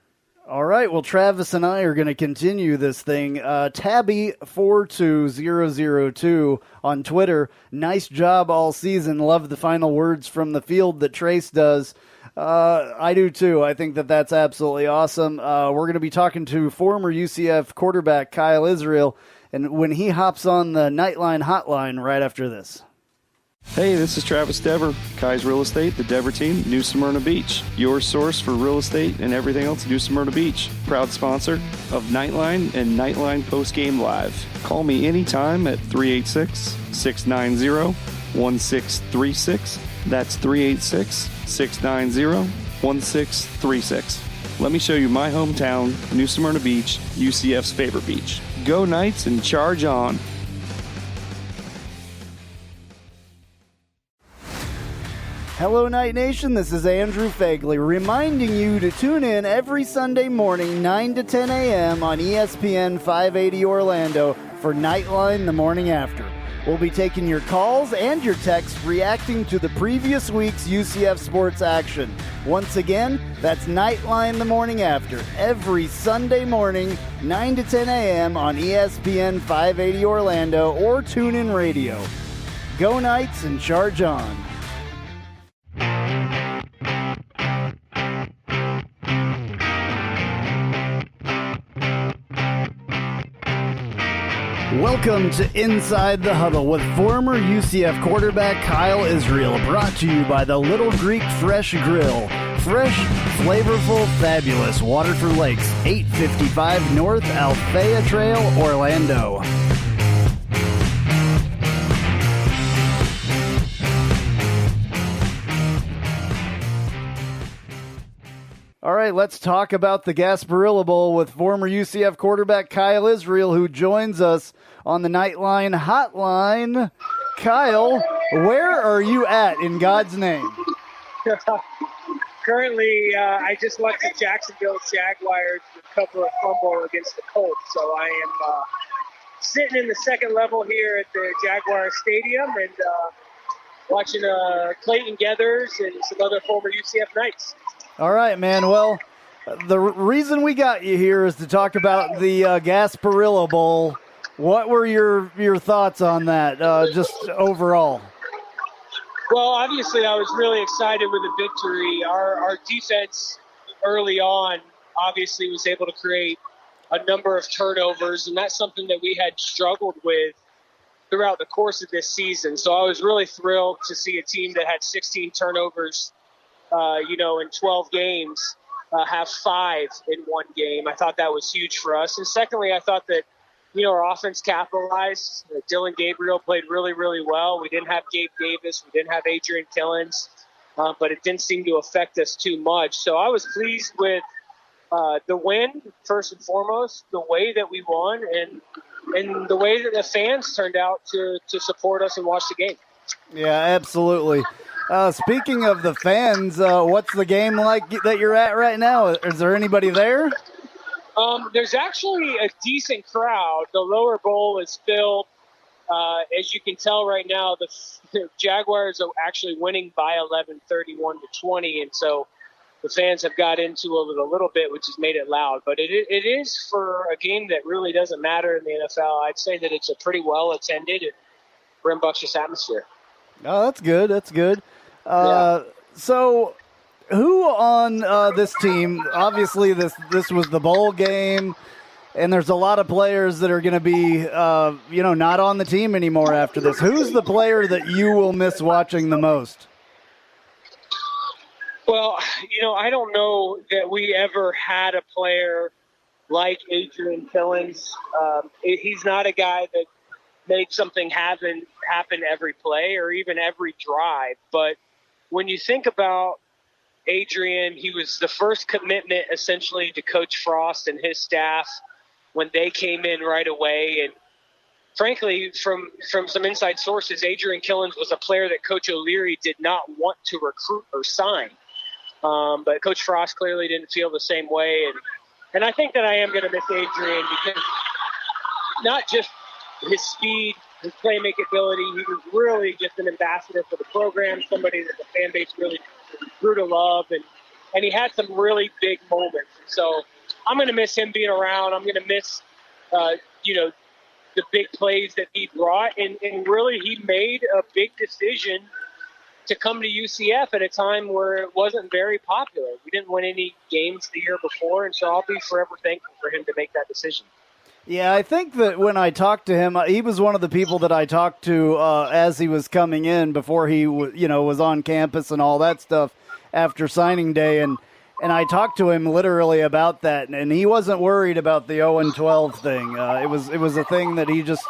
All right, well, Travis and I are going to continue this thing. Tabby42002 on Twitter. Nice job all season. Love the final words from the field that Trace does. I do too. I think that's absolutely awesome. We're going to be talking to former UCF quarterback Kyle Israel, and when he hops on the Knightline hotline right after this. Hey, this is Travis Dever, Kai's Real Estate, the Dever team, New Smyrna Beach. Your source for real estate and everything else New Smyrna Beach. Proud sponsor of Knightline and Knightline Postgame Live. Call me anytime at 386-690-1636. That's 386-690-1636. Let me show you my hometown, New Smyrna Beach, UCF's favorite beach. Go Knights and charge on. Hello, Night Nation. This is Andrew Phegley reminding you to tune in every Sunday morning, 9 to 10 a.m. on ESPN 580 Orlando for Knightline the morning after. We'll be taking your calls and your texts reacting to the previous week's UCF sports action. Once again, that's Knightline the morning after, every Sunday morning, 9 to 10 a.m. on ESPN 580 Orlando or TuneIn Radio. Go Knights and charge on. Welcome to Inside the Huddle with former UCF quarterback Kyle Israel, brought to you by the Little Greek Fresh Grill. Fresh, flavorful, fabulous. Waterford Lakes, 855 North Althea Trail, Orlando. All right, let's talk about the Gasparilla Bowl with former UCF quarterback Kyle Israel, who joins us on the Knightline hotline. Kyle, where are you at in God's name? Currently, I just left the Jacksonville Jaguars to recover a fumble against the Colts, so I am sitting in the second level here at the Jaguar Stadium and watching Clayton Geathers and some other former UCF Knights. All right, man. Well, the reason we got you here is to talk about the Gasparilla Bowl. What were your thoughts on that, just overall? Well, obviously, I was really excited with the victory. Our defense early on obviously was able to create a number of turnovers, and that's something that we had struggled with throughout the course of this season. So I was really thrilled to see a team that had 16 turnovers in 12 games, have 5 in one game. I thought that was huge for us. And secondly, I thought that, our offense capitalized. Dylan Gabriel played really, really well. We didn't have Gabe Davis. We didn't have Adrian Killens, but it didn't seem to affect us too much. So I was pleased with the win, first and foremost, the way that we won, and the way that the fans turned out to support us and watch the game. Yeah, absolutely. Speaking of the fans, what's the game like that you're at right now? Is there anybody there? There's actually a decent crowd. The lower bowl is filled. As you can tell right now, the Jaguars are actually winning by 11, 31-20, and so the fans have got into it a little bit, which has made it loud. But it is for a game that really doesn't matter in the NFL. I'd say that it's a pretty well-attended and rambunctious atmosphere. Oh, that's good. That's good. So who on this team, obviously this was the bowl game, and there's a lot of players that are going to be, not on the team anymore after this. Who's the player that you will miss watching the most? Well, I don't know that we ever had a player like Adrian Killens. He's not a guy that made something happen every play or even every drive. But when you think about Adrian, he was the first commitment essentially to Coach Frost and his staff when they came in right away. And frankly, from some inside sources, Adrian Killens was a player that Coach O'Leary did not want to recruit or sign. But Coach Frost clearly didn't feel the same way. And I think that I am going to miss Adrian because not just his speed, his playmaking ability, he was really just an ambassador for the program, somebody that the fan base really grew to love, and he had some really big moments. So I'm going to miss him being around. I'm going to miss, the big plays that he brought, and really he made a big decision to come to UCF at a time where it wasn't very popular. We didn't win any games the year before, and so I'll be forever thankful for him to make that decision. Yeah, I think that when I talked to him, he was one of the people that I talked to as he was coming in before he was on campus and all that stuff after signing day, and I talked to him literally about that, and he wasn't worried about the 0-12 thing. It was a thing that he just,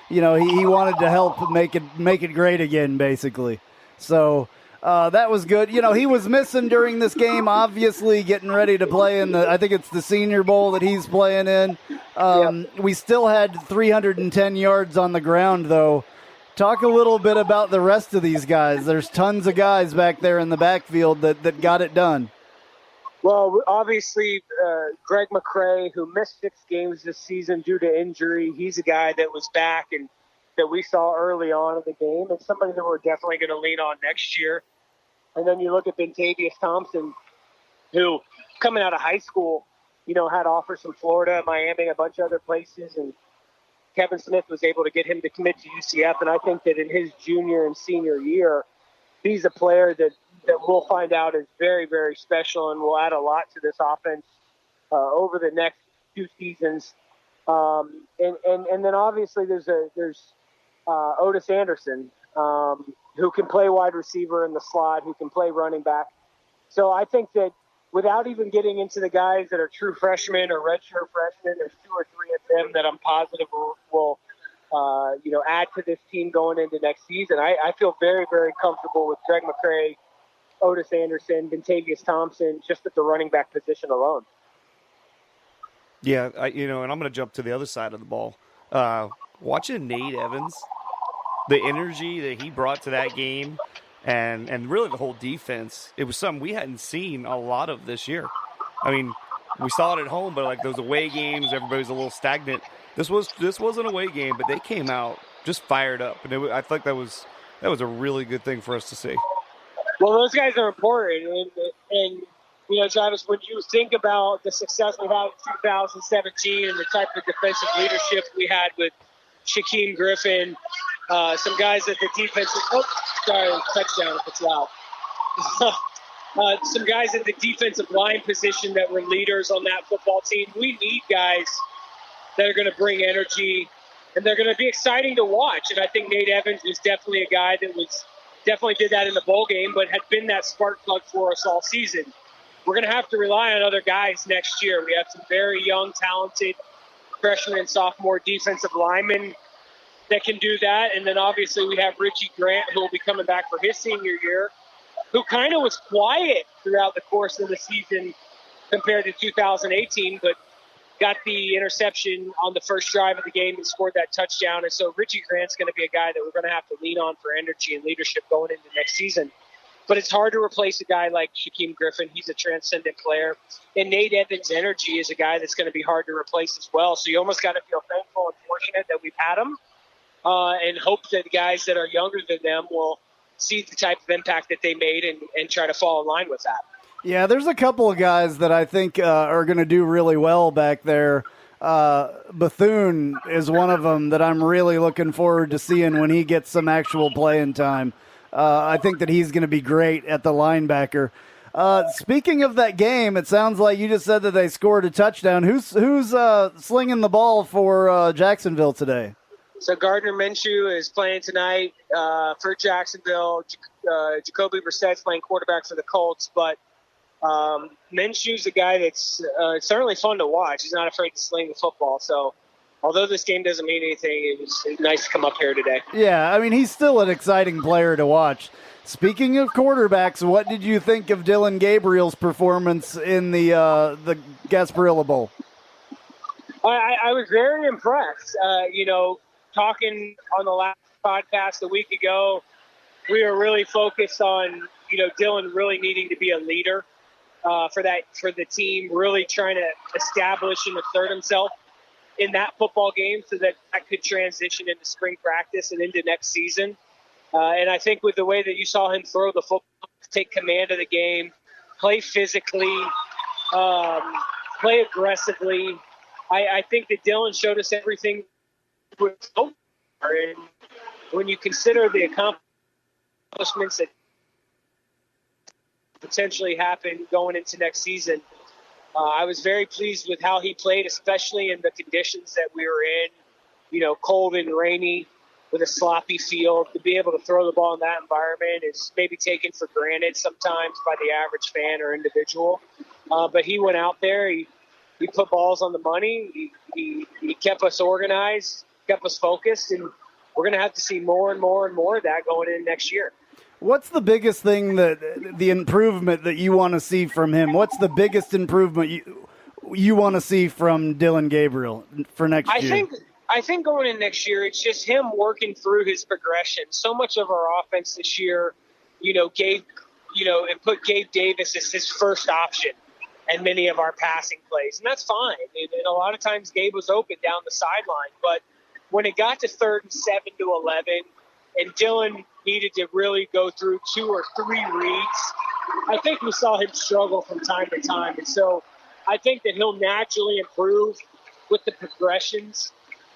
he wanted to help make it great again, basically. So that was good. He was missing during this game, obviously getting ready to play in I think it's the Senior Bowl that he's playing in. We still had 310 yards on the ground, though. Talk a little bit about the rest of these guys. There's tons of guys back there in the backfield that got it done. Well, obviously, Greg McCray, who missed 6 games this season due to injury, he's a guy that was back and that we saw early on in the game, and somebody that we're definitely going to lean on next year. And then you look at Bentavious Thompson, who, coming out of high school, had offers from Florida, Miami, a bunch of other places, and Kevin Smith was able to get him to commit to UCF. And I think that in his junior and senior year, he's a player that we'll find out is very, very special and will add a lot to this offense over the next 2 seasons. And then obviously there's Otis Anderson, who can play wide receiver in the slot, who can play running back. So I think that without even getting into the guys that are true freshmen or redshirt freshmen, there's 2 or 3 of them that I'm positive will add to this team going into next season. I feel very, very comfortable with Greg McCray, Otis Anderson, Bentavious Thompson, just at the running back position alone. Yeah, and I'm going to jump to the other side of the ball. Watching Nate Evans, the energy that he brought to that game, and really the whole defense, it was something we hadn't seen a lot of this year. I mean, we saw it at home, but like those away games, everybody's a little stagnant. This was an away game, but they came out just fired up, and I think that was a really good thing for us to see. Well, those guys are important, and Travis, when you think about the success we had in 2017 and the type of defensive leadership we had with Shaquem Griffin, some guys at the defensive touchdown if it's loud. Some guys at the defensive line position that were leaders on that football team. We need guys that are going to bring energy, and they're going to be exciting to watch. And I think Nate Evans was definitely a guy that definitely did that in the bowl game, but had been that spark plug for us all season. We're going to have to rely on other guys next year. We have some very young, talented freshman and sophomore defensive linemen that can do that. And then obviously we have Richie Grant, who will be coming back for his senior year, who kind of was quiet throughout the course of the season compared to 2018, but got the interception on the first drive of the game and scored that touchdown. And so Richie Grant's going to be a guy that we're going to have to lean on for energy and leadership going into next season. But it's hard to replace a guy like Shaquem Griffin. He's a transcendent player. And Nate Evans' energy is a guy that's going to be hard to replace as well. So you almost got to feel thankful and fortunate that we've had him, and hope that guys that are younger than them will see the type of impact that they made and try to fall in line with that. Yeah, there's a couple of guys that I think are going to do really well back there. Bethune is one of them that I'm really looking forward to seeing when he gets some actual playing time. I think that he's going to be great at the linebacker. Speaking of that game, it sounds like you just said that they scored a touchdown. Who's slinging the ball for Jacksonville today? So Gardner Minshew is playing tonight for Jacksonville. Jacoby Brissett's playing quarterback for the Colts, but Minshew's a guy that's certainly fun to watch. He's not afraid to sling the football. So although this game doesn't mean anything, it's nice to come up here today. Yeah, I mean, he's still an exciting player to watch. Speaking of quarterbacks, what did you think of Dylan Gabriel's performance in the Gasparilla Bowl? I was very impressed. Talking on the last podcast a week ago, we were really focused on, Dylan really needing to be a leader for the team, really trying to establish and assert himself in that football game so that could transition into spring practice and into next season. And I think with the way that you saw him throw the football, take command of the game, play physically, play aggressively, I think that Dylan showed us everything. And when you consider the accomplishments that potentially happen going into next season, I was very pleased with how he played, especially in the conditions that we were in, cold and rainy with a sloppy field. To be able to throw the ball in that environment is maybe taken for granted sometimes by the average fan or individual. But he went out there, he put balls on the money, he kept us organized, kept us focused, and we're going to have to see more and more and more of that going in next year. What's the biggest thing the improvement that you want to see from him? What's the biggest improvement you want to see from Dylan Gabriel for next year? I think going in next year, it's just him working through his progression. So much of our offense this year, and put Gabe Davis as his first option and many of our passing plays. And that's fine. And a lot of times Gabe was open down the sideline. But when it got to 3rd and 7 to 11, and Dylan needed to really go through 2 or 3 reads, I think we saw him struggle from time to time. And so I think that he'll naturally improve with the progressions.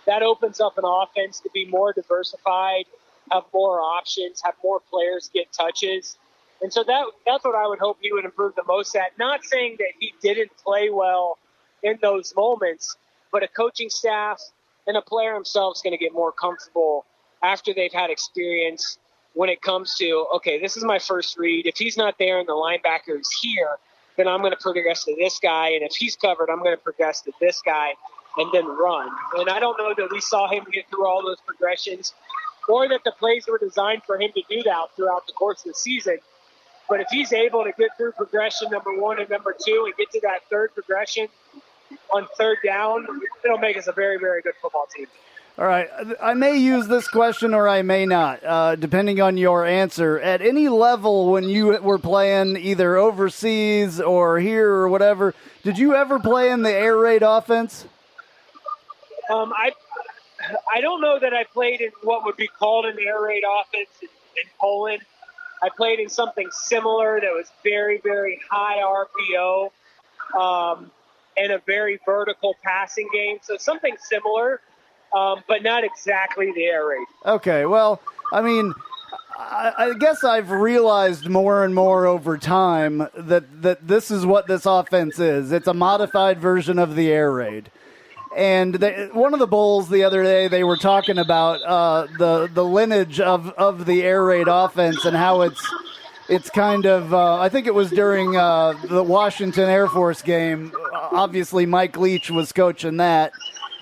That opens up an offense to be more diversified, have more options, have more players get touches. And so that's what I would hope he would improve the most at. Not saying that he didn't play well in those moments, but a coaching staff and a player himself is going to get more comfortable after they've had experience when it comes to, okay, this is my first read. If he's not there and the linebacker is here, then I'm going to progress to this guy. And if he's covered, I'm going to progress to this guy and then run. And I don't know that we saw him get through all those progressions or that the plays were designed for him to do that throughout the course of the season. But if he's able to get through progression number 1 and number 2 and get to that third progression on third down, it'll make us a very, very good football team. All right. I may use this question or I may not, depending on your answer. At any level when you were playing either overseas or here or whatever, did you ever play in the air raid offense? I don't know that I played in what would be called an air raid offense in Poland. I played in something similar that was very, very high RPO and a very vertical passing game. So something similar, but not exactly the air raid. Okay, well, I mean, I guess I've realized more and more over time that this is what this offense is. It's a modified version of the air raid. And one of the bowls the other day, they were talking about the lineage of the air raid offense and how it's kind of, I think it was during the Washington Air Force game. Obviously, Mike Leach was coaching that.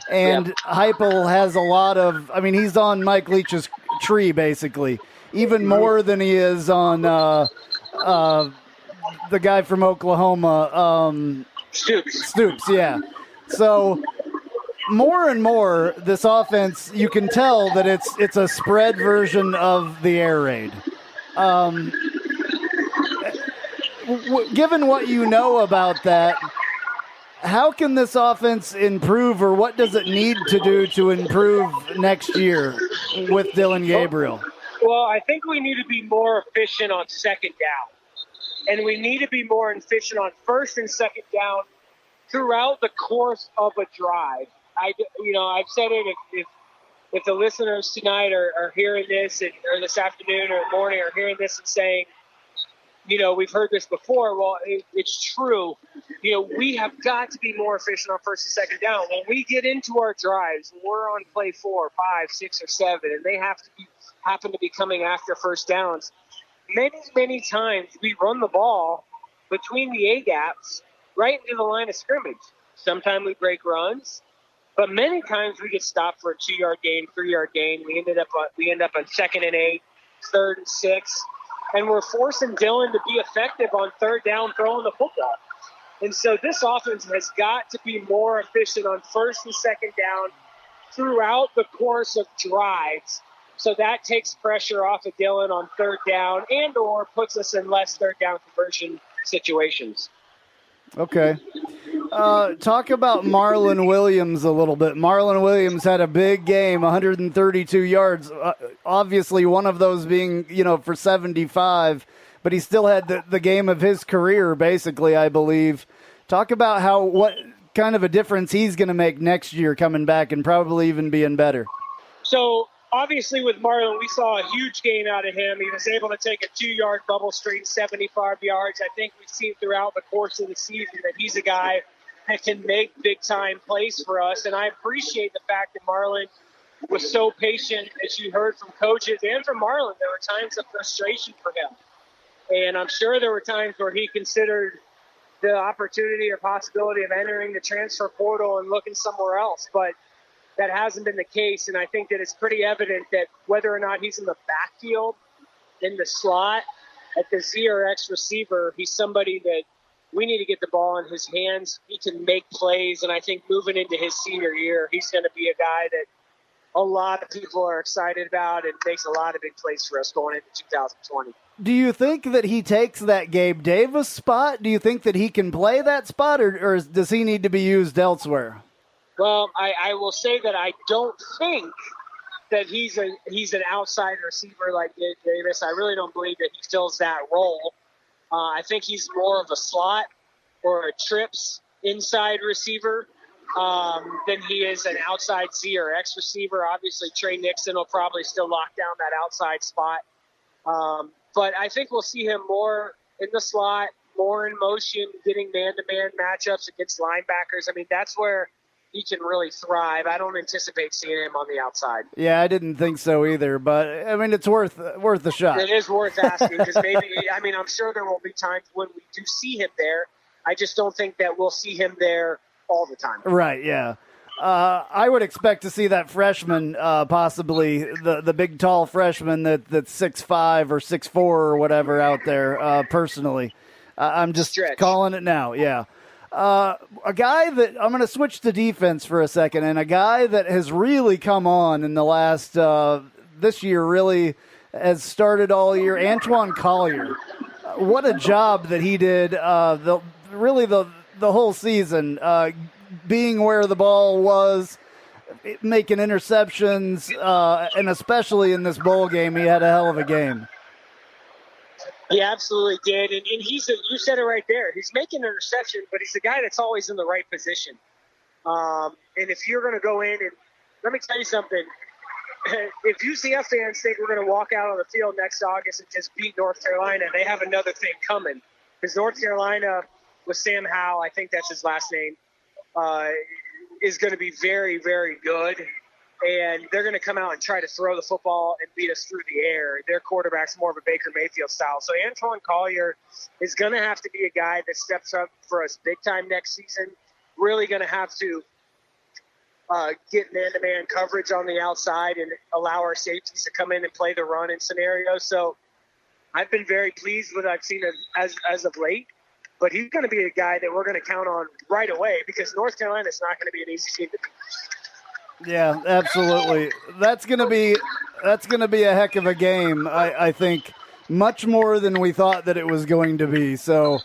And Heupel has a lot of, I mean, he's on Mike Leach's tree, basically, even more than he is on the guy from Oklahoma. Stoops, yeah. So more and more, this offense, you can tell that it's a spread version of the air raid. Given what you know about that, how can this offense improve, or what does it need to do to improve next year with Dylan Gabriel? Well, I think we need to be more efficient on second down, and we need to be more efficient on first and second down throughout the course of a drive. I've said it, if the listeners tonight are hearing this, or this afternoon or morning are hearing this and saying, we've heard this before. Well, it's true. We have got to be more efficient on first and second down. When we get into our drives, we're on play 4, 5, 6, or 7, and they happen to be coming after first downs. Many, many times we run the ball between the A-gaps right into the line of scrimmage. Sometimes we break runs, but many times we get stopped for a 2-yard gain, 3-yard gain. We end up on 2nd and 8, 3rd and 6. And we're forcing Dylan to be effective on third down throwing the football. And so this offense has got to be more efficient on first and second down throughout the course of drives. So that takes pressure off of Dylan on third down and or puts us in less third down conversion situations. Okay. Talk about Marlon Williams a little bit. Marlon Williams had a big game, 132 yards. Obviously, one of those being, for 75, but he still had the game of his career, basically, I believe. Talk about what kind of a difference he's going to make next year coming back and probably even being better. So, obviously, with Marlon, we saw a huge gain out of him. He was able to take a 2-yard bubble screen, 75 yards. I think we've seen throughout the course of the season that he's a guy that can make big-time plays for us. And I appreciate the fact that Marlon was so patient, as you heard from coaches and from Marlon. There were times of frustration for him. And I'm sure there were times where he considered the opportunity or possibility of entering the transfer portal and looking somewhere else. But that hasn't been the case, and I think that it's pretty evident that whether or not he's in the backfield, in the slot, at the Z or X receiver, he's somebody that we need to get the ball in his hands. He can make plays, and I think moving into his senior year, he's going to be a guy that a lot of people are excited about and makes a lot of big plays for us going into 2020. Do you think that he takes that Gabe Davis spot? Do you think that he can play that spot, or does he need to be used elsewhere? Well, I will say that I don't think that he's an outside receiver like Gabe Davis. I really don't believe that he fills that role. I think he's more of a slot or a trips inside receiver than he is an outside Z or X receiver. Obviously, Trey Nixon will probably still lock down that outside spot. But I think we'll see him more in the slot, more in motion, getting man-to-man matchups against linebackers. I mean, that's where he can really thrive. I don't anticipate seeing him on the outside. Yeah, I didn't think so either, but I mean, it's worth a shot. It is worth asking because maybe, I mean, I'm sure there will be times when we do see him there. I just don't think that we'll see him there all the time. Right, yeah. I would expect to see that freshman, possibly the big tall freshman that's 6'5" or 6'4" or whatever out there, personally. I'm just calling it now, yeah. A guy that I'm going to switch to defense for a second, and a guy that has really come on in the last this year, really has started all year, Antoine Collier. What a job that he did the whole season, being where the ball was, making interceptions, and especially in this bowl game, he had a hell of a game. He absolutely did, and you said it right there. He's making an interception, but he's the guy that's always in the right position. And if you're going to go in and let me tell you something, if UCF fans think we're going to walk out on the field next August and just beat North Carolina, they have another thing coming. Because North Carolina with Sam Howell, I think that's his last name, is going to be very, very good. And they're going to come out and try to throw the football and beat us through the air. Their quarterback's more of a Baker Mayfield style. So Antoine Collier is going to have to be a guy that steps up for us big time next season. Really going to have to get man-to-man coverage on the outside and allow our safeties to come in and play the run in scenarios. So I've been very pleased with what I've seen as of late. But he's going to be a guy that we're going to count on right away because North Carolina is not going to be an easy team to beat. Yeah, absolutely. That's gonna be a heck of a game. I think much more than we thought that it was going to be. So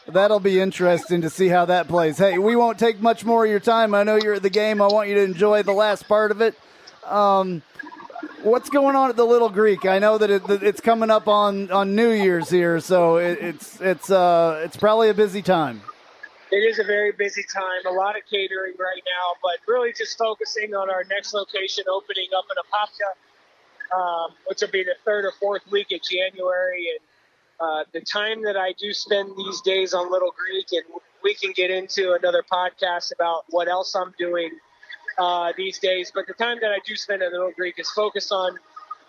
that'll be interesting to see how that plays. Hey, we won't take much more of your time. I know you're at the game. I want you to enjoy the last part of it. What's going on at the Little Greek? I know that it's coming up on New Year's here, so it's probably a busy time. It is a very busy time, a lot of catering right now, but really just focusing on our next location opening up in Apopka, which will be the 3rd or 4th week of January. And the time that I do spend these days on Little Greek, and we can get into another podcast about what else I'm doing these days, but the time that I do spend at Little Greek is focused on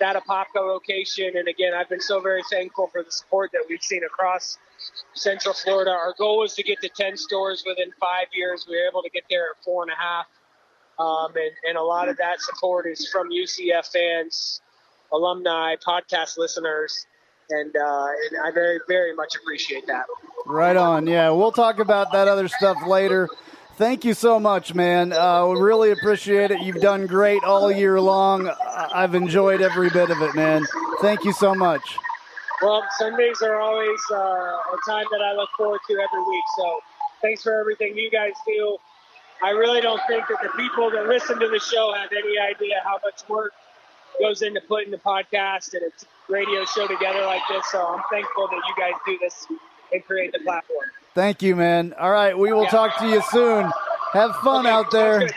that Apopka location. And again, I've been so very thankful for the support that we've seen across Central Florida. Our goal was to get to 10 stores within 5 years. We were able to get there at 4.5. And a lot of that support is from UCF fans, alumni, podcast listeners. And I very, very much appreciate that. Right on. Yeah, we'll talk about that other stuff later. Thank you so much, man. We really appreciate it. You've done great all year long. I've enjoyed every bit of it, man. Thank you so much. Well, Sundays are always a time that I look forward to every week. So thanks for everything you guys do. I really don't think that the people that listen to the show have any idea how much work goes into putting the podcast and a radio show together like this. So I'm thankful that you guys do this and create the platform. Thank you, man. All right, we will talk to you soon. Have fun out there.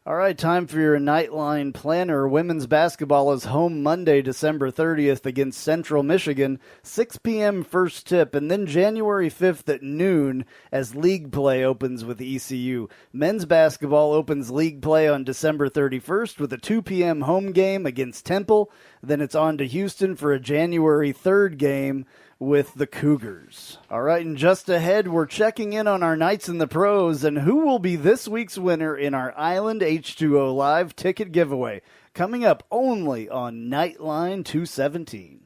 All right, time for your Knightline planner. Women's basketball is home Monday, December 30th against Central Michigan, 6 p.m. first tip, and then January 5th at noon as league play opens with ECU. Men's basketball opens league play on December 31st with a 2 p.m. home game against Temple. Then it's on to Houston for a January 3rd game with the Cougars. All right, and just ahead, we're checking in on our Knights in the Pros and who will be this week's winner in our Island H2O Live ticket giveaway, coming up only on Knightline 217.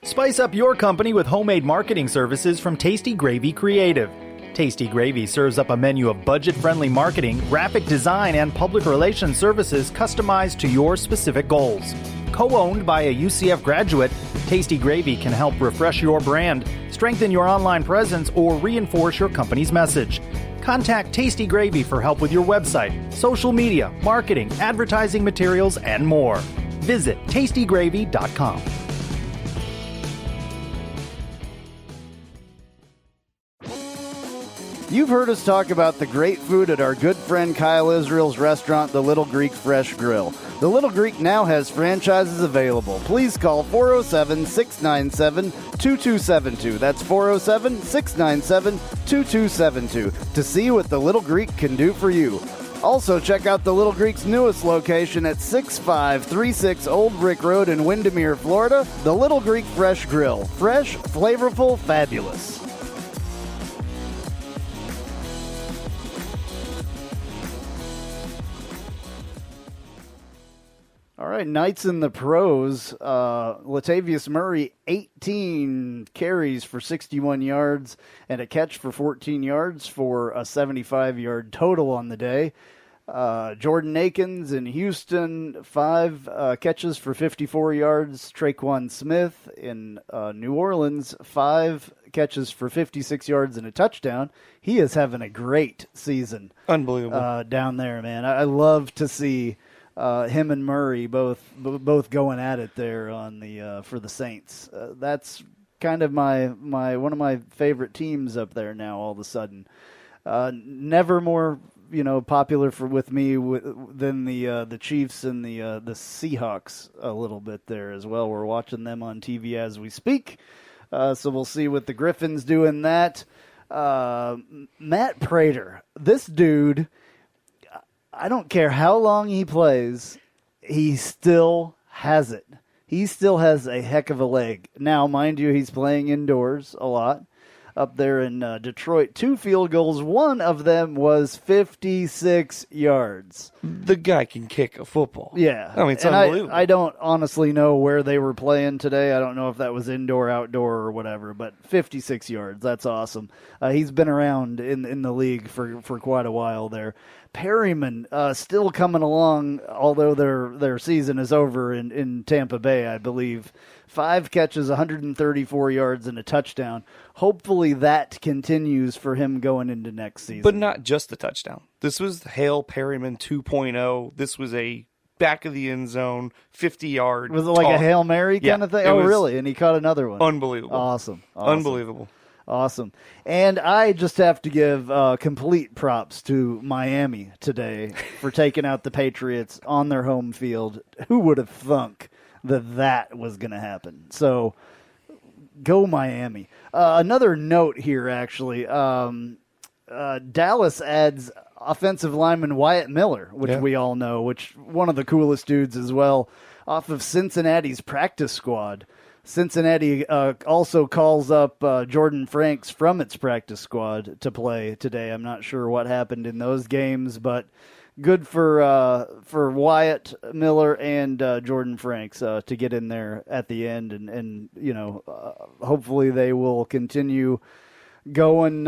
Spice up your company with homemade marketing services from Tasty Gravy Creative. Tasty Gravy serves up a menu of budget-friendly marketing, graphic design, and public relations services customized to your specific goals. Co-owned by a UCF graduate, Tasty Gravy can help refresh your brand, strengthen your online presence, or reinforce your company's message. Contact Tasty Gravy for help with your website, social media, marketing, advertising materials, and more. Visit tastygravy.com. You've heard us talk about the great food at our good friend Kyle Israel's restaurant, the Little Greek Fresh Grill. The Little Greek now has franchises available. Please call 407-697-2272. That's 407-697-2272 to see what the Little Greek can do for you. Also, check out the Little Greek's newest location at 6536 Old Brick Road in Windermere, Florida. The Little Greek Fresh Grill. Fresh, flavorful, fabulous. All right, Knights in the pros. Latavius Murray, 18 carries for 61 yards and a catch for 14 yards for a 75-yard total on the day. Jordan Akins in Houston, 5 catches for 54 yards. Traquan Smith in New Orleans, 5 catches for 56 yards and a touchdown. He is having a great season. Unbelievable. Down there, man. I love to see him and Murray both going at it there on the for the Saints. That's kind of my one of my favorite teams up there now. All of a sudden, never more popular with me than the Chiefs and the Seahawks a little bit there as well. We're watching them on TV as we speak, so we'll see what the Griffins do in that. Matt Prater, this dude. I don't care how long he plays, he still has it. He still has a heck of a leg. Now, mind you, he's playing indoors a lot up there in Detroit. 2 field goals. One of them was 56 yards. The guy can kick a football. Yeah. I mean, it's unbelievable. I don't honestly know where they were playing today. I don't know if that was indoor, outdoor, or whatever, but 56 yards. That's awesome. He's been around in the league for quite a while there. Perryman still coming along, although their season is over in Tampa Bay, I believe. 5 catches, 134 yards, and a touchdown. Hopefully that continues for him going into next season. But not just the touchdown. This was Hail Perryman 2.0. This was a back of the end zone, 50-yard. Was it like a Hail Mary kind of thing? Oh, really? And he caught another one. Unbelievable. Awesome. Unbelievable. Awesome. And I just have to give complete props to Miami today for taking out the Patriots on their home field. Who would have thunk that was going to happen? So, go Miami. Another note here, actually. Dallas adds offensive lineman Wyatt Miller, which we all know, which one of the coolest dudes as well, off of Cincinnati's practice squad. Cincinnati also calls up Jordan Franks from its practice squad to play today. I'm not sure what happened in those games, but good for Wyatt Miller and Jordan Franks to get in there at the end, and hopefully they will continue going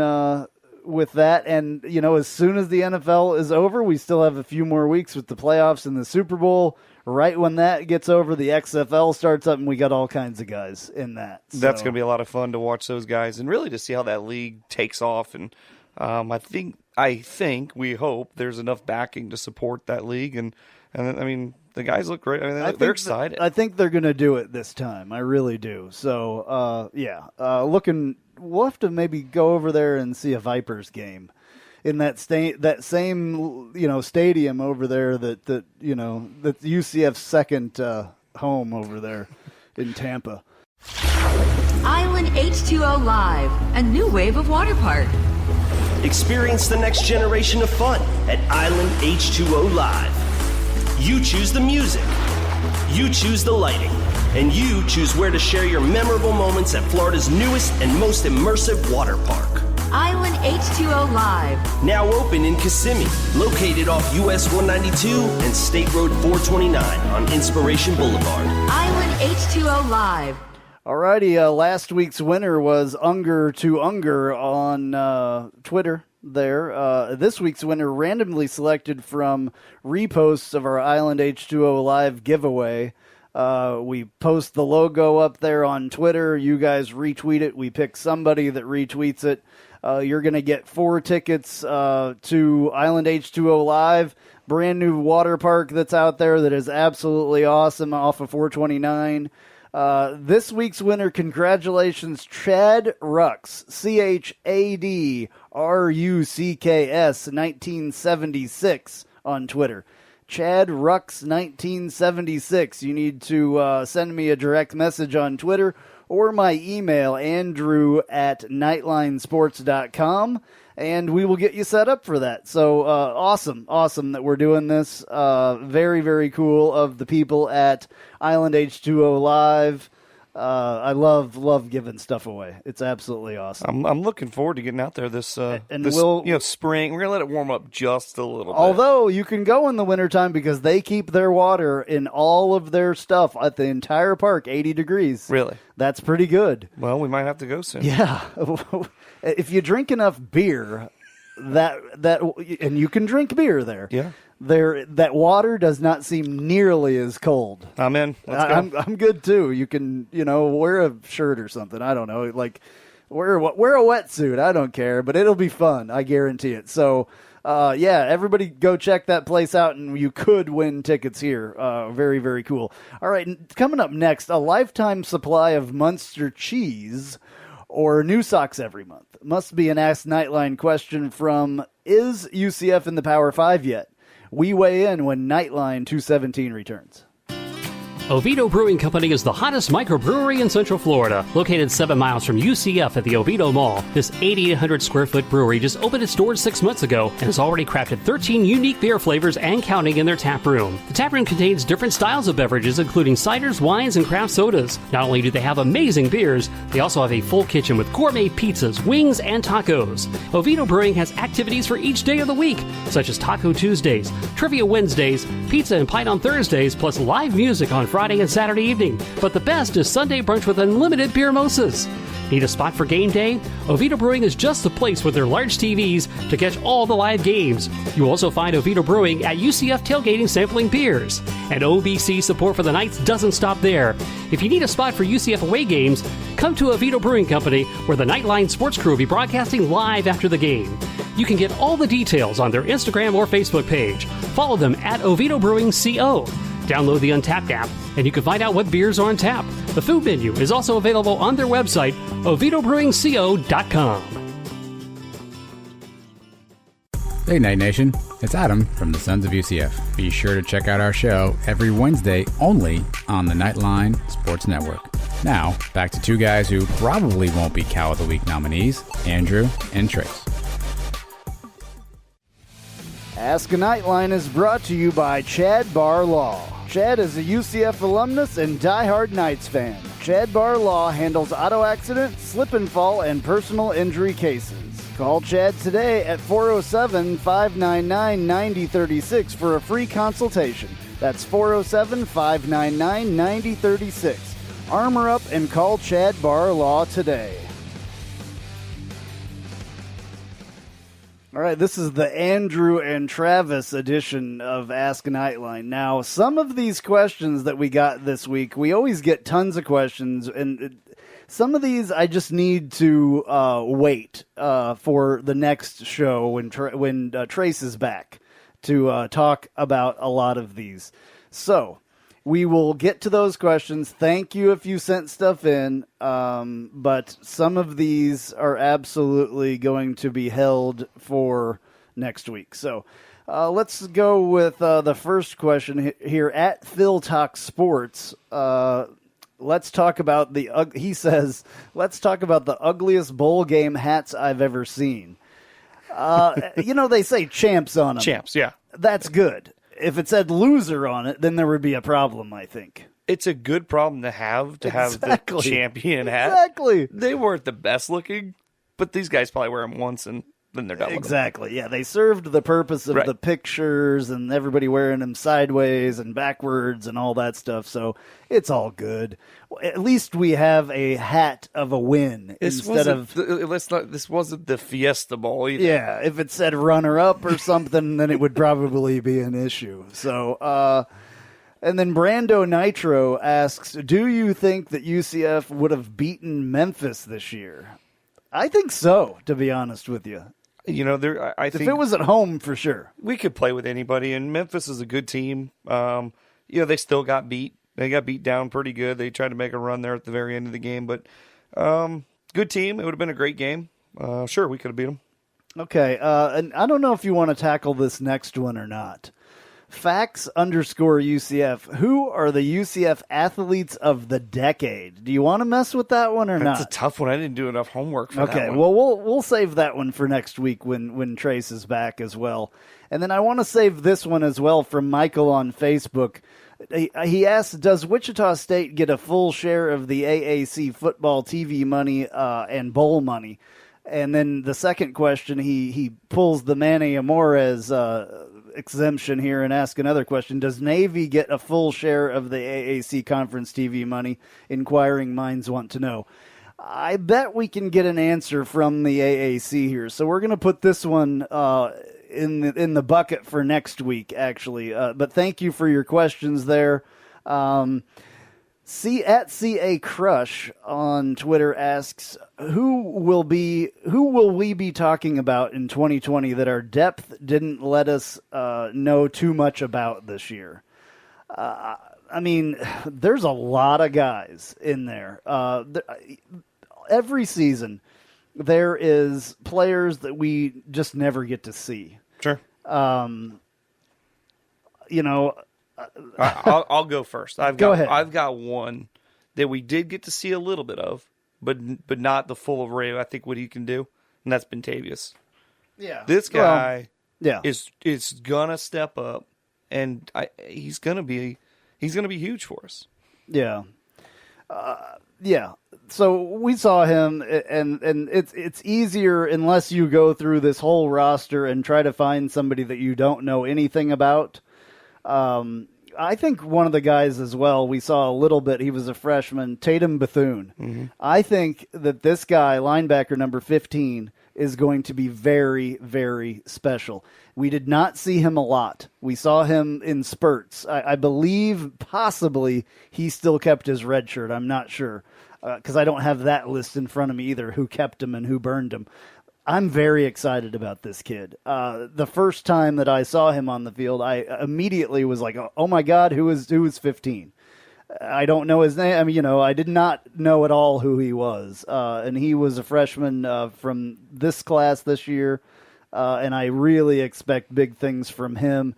with that. And as soon as the NFL is over, we still have a few more weeks with the playoffs and the Super Bowl. Right when that gets over, the XFL starts up, and we got all kinds of guys in that. So. That's going to be a lot of fun to watch those guys, and really to see how that league takes off. And I think we hope there's enough backing to support that league, and I mean the guys look great. I mean they're excited. I think they're going to do it this time. I really do. So we'll have to maybe go over there and see a Vipers game in that same stadium over there that UCF's second home over there in Tampa. Island H2O Live, a new wave of water park. Experience the next generation of fun at Island H2O Live. You choose the music, you choose the lighting, and you choose where to share your memorable moments at Florida's newest and most immersive water park. Island H2O Live. Now open in Kissimmee, located off US 192 and State Road 429 on Inspiration Boulevard. Island H2O Live. Alrighty, last week's winner was Unger to Unger on Twitter there. This week's winner randomly selected from reposts of our Island H2O Live giveaway. We post the logo up there on Twitter. You guys retweet it. We pick somebody that retweets it. You're going to get 4 tickets to Island H2O Live, brand new water park that's out there that is absolutely awesome off of 429. This week's winner, congratulations, Chad Rucks, ChadRucks 1976 on Twitter. Chad Rucks 1976. You need to send me a direct message on Twitter or my email, andrew@knightlinesports.com, and we will get you set up for that. So awesome that we're doing this. Very, very cool of the people at Island H2O Live. I love giving stuff away. It's absolutely awesome. I'm looking forward to getting out there this and this, we'll spring. We're gonna let it warm up just a little bit. Although you can go in the wintertime because they keep their water in all of their stuff at the entire park 80 degrees. Really? That's pretty good. Well, we might have to go soon. Yeah. If you drink enough beer, and you can drink beer there. Yeah. That water does not seem nearly as cold. I'm in. Let's go. I'm good too. You can, wear a shirt or something. I don't know. Like wear a wetsuit. I don't care, but it'll be fun. I guarantee it. So, everybody go check that place out, and you could win tickets here. Very, very cool. All right, coming up next, a lifetime supply of Munster cheese or new socks every month. Must be an Ask Knightline question from, is UCF in the Power 5 yet? We weigh in when Knightline 217 returns. Oviedo Brewing Company is the hottest microbrewery in Central Florida. Located 7 miles from UCF at the Oviedo Mall, this 8,800 square foot brewery just opened its doors 6 months ago and has already crafted 13 unique beer flavors and counting in their tap room. The tap room contains different styles of beverages, including ciders, wines, and craft sodas. Not only do they have amazing beers, they also have a full kitchen with gourmet pizzas, wings, and tacos. Oviedo Brewing has activities for each day of the week, such as Taco Tuesdays, Trivia Wednesdays, Pizza and Pint on Thursdays, plus live music on Friday and Saturday evening. But the best is Sunday brunch with unlimited beer mimosas. Need a spot for game day? Oviedo Brewing is just the place with their large TVs to catch all the live games. You also find Oviedo Brewing at UCF tailgating sampling beers. And OBC support for the Knights doesn't stop there. If you need a spot for UCF away games, come to Oviedo Brewing Company, where the Knightline Sports Crew will be broadcasting live after the game. You can get all the details on their Instagram or Facebook page. Follow them at Oviedo Brewing CO. Download the Untapped app, and you can find out what beers are on tap. The food menu is also available on their website, oviedobrewingco.com. Hey Night Nation, it's Adam from the Sons of UCF. Be sure to check out our show every Wednesday only on the Knightline Sports Network. Now, back to two guys who probably won't be Cow of the Week nominees, Andrew and Trace. Ask a Knightline is brought to you by Chad Barr Law. Chad is a UCF alumnus and diehard Knights fan. Chad Barr Law handles auto accident, slip and fall, and personal injury cases. Call Chad today at 407-599-9036 for a free consultation. That's 407-599-9036. Armor up and call Chad Barr Law today. All right, this is the Andrew and Travis edition of Ask Knightline. Now, some of these questions that we got this week, we always get tons of questions, and some of these I just need to wait for the next show when Trace is back to talk about a lot of these. So, we will get to those questions. Thank you if you sent stuff in, but some of these are absolutely going to be held for next week. So let's go with the first question here at Phil Talk Sports. Let's talk about he says, let's talk about the ugliest bowl game hats I've ever seen. They say champs on them. Champs, yeah. That's good. If it said loser on it, then there would be a problem, I think. It's a good problem to have Exactly. the champion hat. Exactly. They weren't the best looking, but these guys probably wear them once and then they're done with them. Exactly. Yeah, they served the purpose of the pictures and everybody wearing them sideways and backwards and all that stuff. So it's all good. At least we have a hat of a win This wasn't the Fiesta Bowl either. Yeah, if it said runner-up or something, then it would probably be an issue. So, and then Brando Nitro asks, do you think that UCF would have beaten Memphis this year? I think so, to be honest with you. I think if it was at home, for sure. We could play with anybody, and Memphis is a good team. They still got beat. They got beat down pretty good. They tried to make a run there at the very end of the game, but good team. It would have been a great game. Sure, we could have beat them. Okay, and I don't know if you want to tackle this next one or not. Facts_UCF. Who are the UCF athletes of the decade? Do you want to mess with that one or not? That's a tough one. I didn't do enough homework for that one. Okay, well, we'll save that one for next week when Trace is back as well. And then I want to save this one as well from Michael on Facebook. He asks, does Wichita State get a full share of the AAC football TV money and bowl money? And then the second question, he pulls the Manny Amores exemption here and asks another question. Does Navy get a full share of the AAC conference TV money? Inquiring minds want to know. I bet we can get an answer from the AAC here. So we're going to put this one in the bucket for next week, actually. But thank you for your questions there. CA Crush on Twitter asks, who will we be talking about in 2020 that our depth didn't let us know too much about this year? I mean, there's a lot of guys in there. Every season, there is players that we just never get to see. Sure. You know, I'll go first. Go ahead. I've got one that we did get to see a little bit of, but not the full array. I think what he can do, and that's Bentavious. Yeah, this guy, well, is gonna step up, and he's gonna be huge for us. Yeah, yeah. So we saw him, and it's easier unless you go through this whole roster and try to find somebody that you don't know anything about. I think one of the guys as well, we saw a little bit, he was a freshman, Tatum Bethune. Mm-hmm. I think that this guy, linebacker number 15, is going to be very, very special. We did not see him a lot. We saw him in spurts. I believe possibly he still kept his red shirt. I'm not sure because I don't have that list in front of me either, who kept him and who burned him. I'm very excited about this kid. The first time that I saw him on the field, I immediately was like, "Oh my God, who is 15?" I don't know his name. I mean, I did not know at all who he was, and he was a freshman from this class this year, and I really expect big things from him.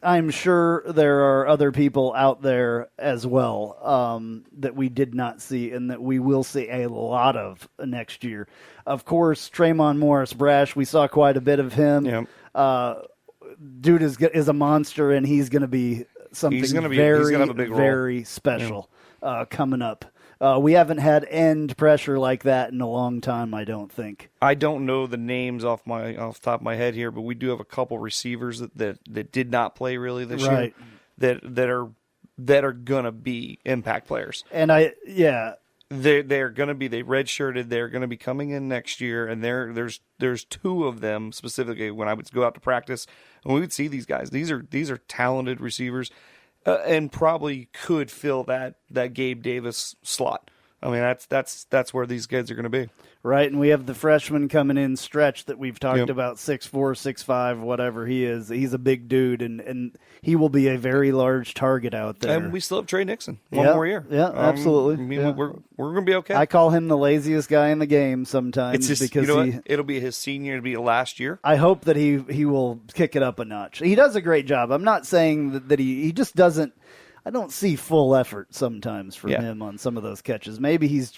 I'm sure there are other people out there as well that we did not see and that we will see a lot of next year. Of course, Tremont Morris-Brash, we saw quite a bit of him. Yep. Dude is a monster, and he's going to be something very special coming up. We haven't had end pressure like that in a long time, I don't think. I don't know the names off the top of my head here, but we do have a couple receivers that did not play really this year that are gonna be impact players. And they're gonna be, they redshirted. They're gonna be coming in next year, and there's two of them specifically. When I would go out to practice, and we would see these guys. These are talented receivers. And probably could fill that Gabe Davis slot. I mean, that's where these guys are going to be. Right, and we have the freshman coming in, Stretch, that we've talked about, 6'4", 6'5", whatever he is. He's a big dude, and he will be a very large target out there. And we still have Trey Nixon. One more year. Yeah, absolutely. I mean, we're going to be okay. I call him the laziest guy in the game sometimes. Because it'll be his senior, it'll be last year. I hope that he will kick it up a notch. He does a great job. I'm not saying that he just doesn't. I don't see full effort sometimes from him on some of those catches. Maybe he's,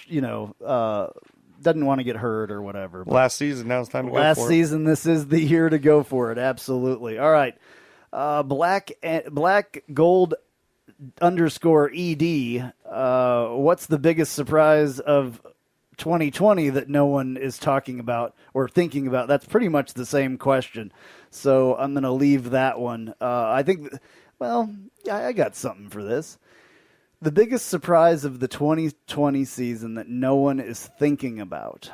doesn't want to get hurt or whatever. Last season, now it's time to go for it. Last season, this is the year to go for it. Absolutely. All right. Black Gold _ED. What's the biggest surprise of 2020 that no one is talking about or thinking about? That's pretty much the same question. So I'm going to leave that one. I think, I got something for this. The biggest surprise of the 2020 season that no one is thinking about.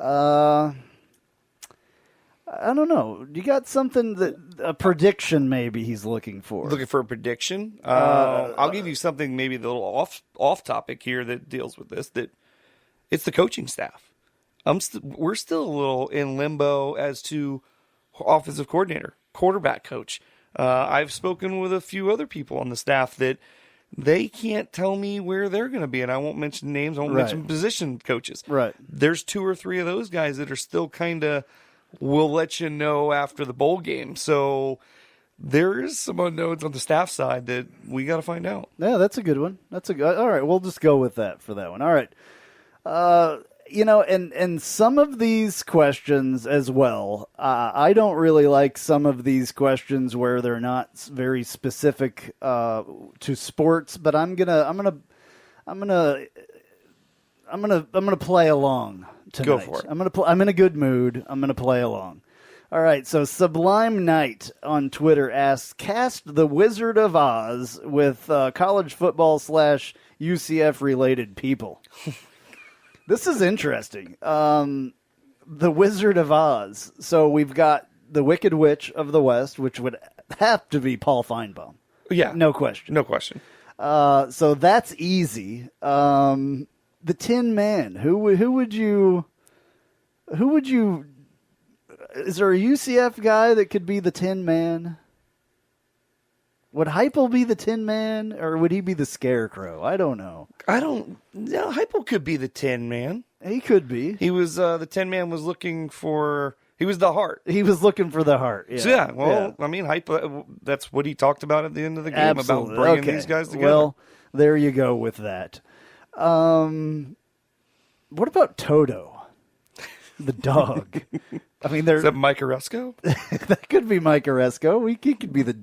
I don't know. You got something a prediction maybe he's looking for? Looking for a prediction? I'll give you something maybe a little off topic here that deals with this. That it's the coaching staff. We're still a little in limbo as to offensive coordinator, quarterback coach. I've spoken with a few other people on the staff that they can't tell me where they're going to be, and I won't mention names. I won't mention position coaches. Right. There's 2 or 3 of those guys that are still kind of, we'll let you know after the bowl game. So there is some unknowns on the staff side that we got to find out. Yeah, that's a good one. All right, we'll just go with that for that one. All right. And some of these questions as well, I don't really like some of these questions where they're not very specific to sports, but I'm gonna play along tonight. Go for it. I'm in a good mood. I'm gonna play along. All right, so Sublime Knight on Twitter asks, cast the Wizard of Oz with college football / UCF related people. This is interesting. The Wizard of Oz. So we've got the Wicked Witch of the West, which would have to be Paul Feinbaum. Yeah. No question. No question. So that's easy. The Tin Man. Who would you... Is there a UCF guy that could be the Tin Man? Would Heupel be the Tin Man, or would he be the Scarecrow? I don't know. No, Heupel could be the Tin Man. He could be. He was, the Tin Man was looking for, he was the heart. He was looking for the heart, yeah. So, I mean, Heupel, that's what he talked about at the end of the game, Absolutely. about bringing these guys together. Well, there you go with that. What about Toto? The dog. I mean, is that Mike Oresco? That could be Mike Oresco. He could be the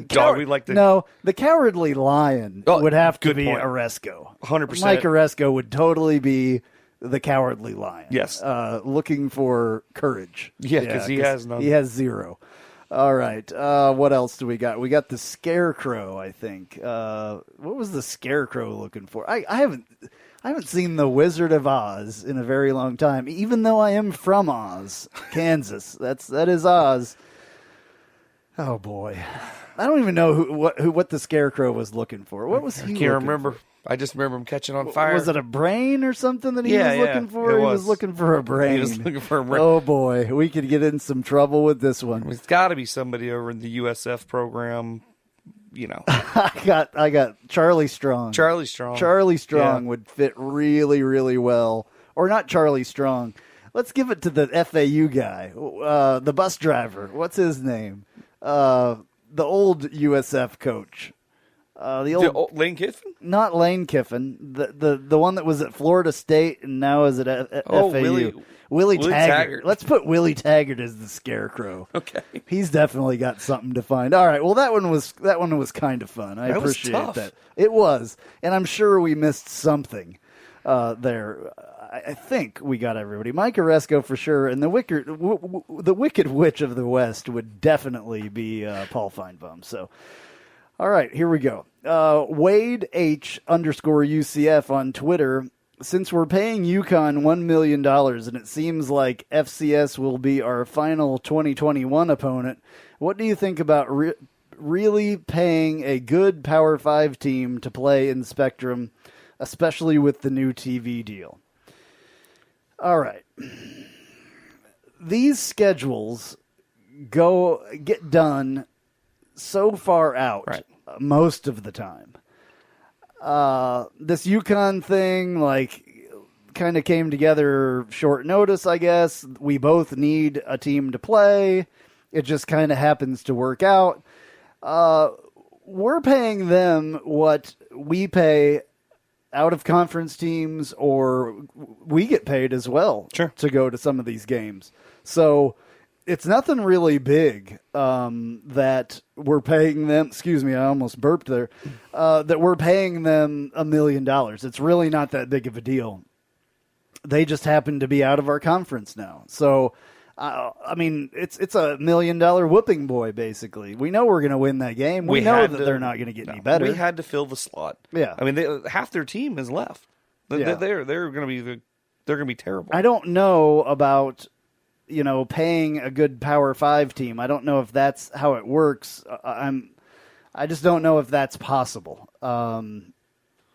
dog. We like the No, the Cowardly Lion would have to be point. Oresco. 100%. Mike Oresco would totally be the Cowardly Lion. Yes, looking for courage. Yeah, because he has none. He has zero. All right. What else do we got? We got the Scarecrow. I think. What was the Scarecrow looking for? I haven't seen The Wizard of Oz in a very long time, even though I am from Oz, Kansas. That is Oz. Oh boy, I don't even know what the Scarecrow was looking for. What was he? I can't remember. I just remember him catching on fire. Was it a brain or something that he was looking for? He was looking for a brain. He was looking for a brain. Oh boy, we could get in some trouble with this one. It's got to be somebody over in the USF program. You know, I got Charlie Strong. Charlie Strong would fit really, really well. Or not Charlie Strong. Let's give it to the FAU guy, the bus driver. What's his name? The old USF coach. The old Lane Kiffin? Not Lane Kiffin. The one that was at Florida State and now is at FAU. Willie Taggart. Let's put Willie Taggart as the Scarecrow. Okay. He's definitely got something to find. All right. Well, that one was kind of fun. I appreciate that. It was, and I'm sure we missed something there. I think we got everybody. Mike Oresco for sure, and the Wicked Witch of the West would definitely be Paul Feinbaum. So, all right, here we go. Wade H _UCF on Twitter. Since we're paying UConn $1 million and it seems like FCS will be our final 2021 opponent, what do you think about really paying a good Power 5 team to play in Spectrum, especially with the new TV deal? All right. These schedules get done so far out most of the time. This UConn thing, kind of came together short notice, I guess. We both need a team to play. It just kind of happens to work out. We're paying them what we pay out-of-conference teams, or we get paid as well to go to some of these games. So it's nothing really big that we're paying them. Excuse me, I almost burped there. That we're paying them $1 million. It's really not that big of a deal. They just happen to be out of our conference now. So, I mean, it's a $1 million whooping boy, basically. We know we're going to win that game. We know that they're not going to get any better. We had to fill the slot. Yeah. I mean, half their team is left. They're going to be terrible. I don't know about paying a good Power 5 team. I don't know if that's how it works. I just don't know if that's possible.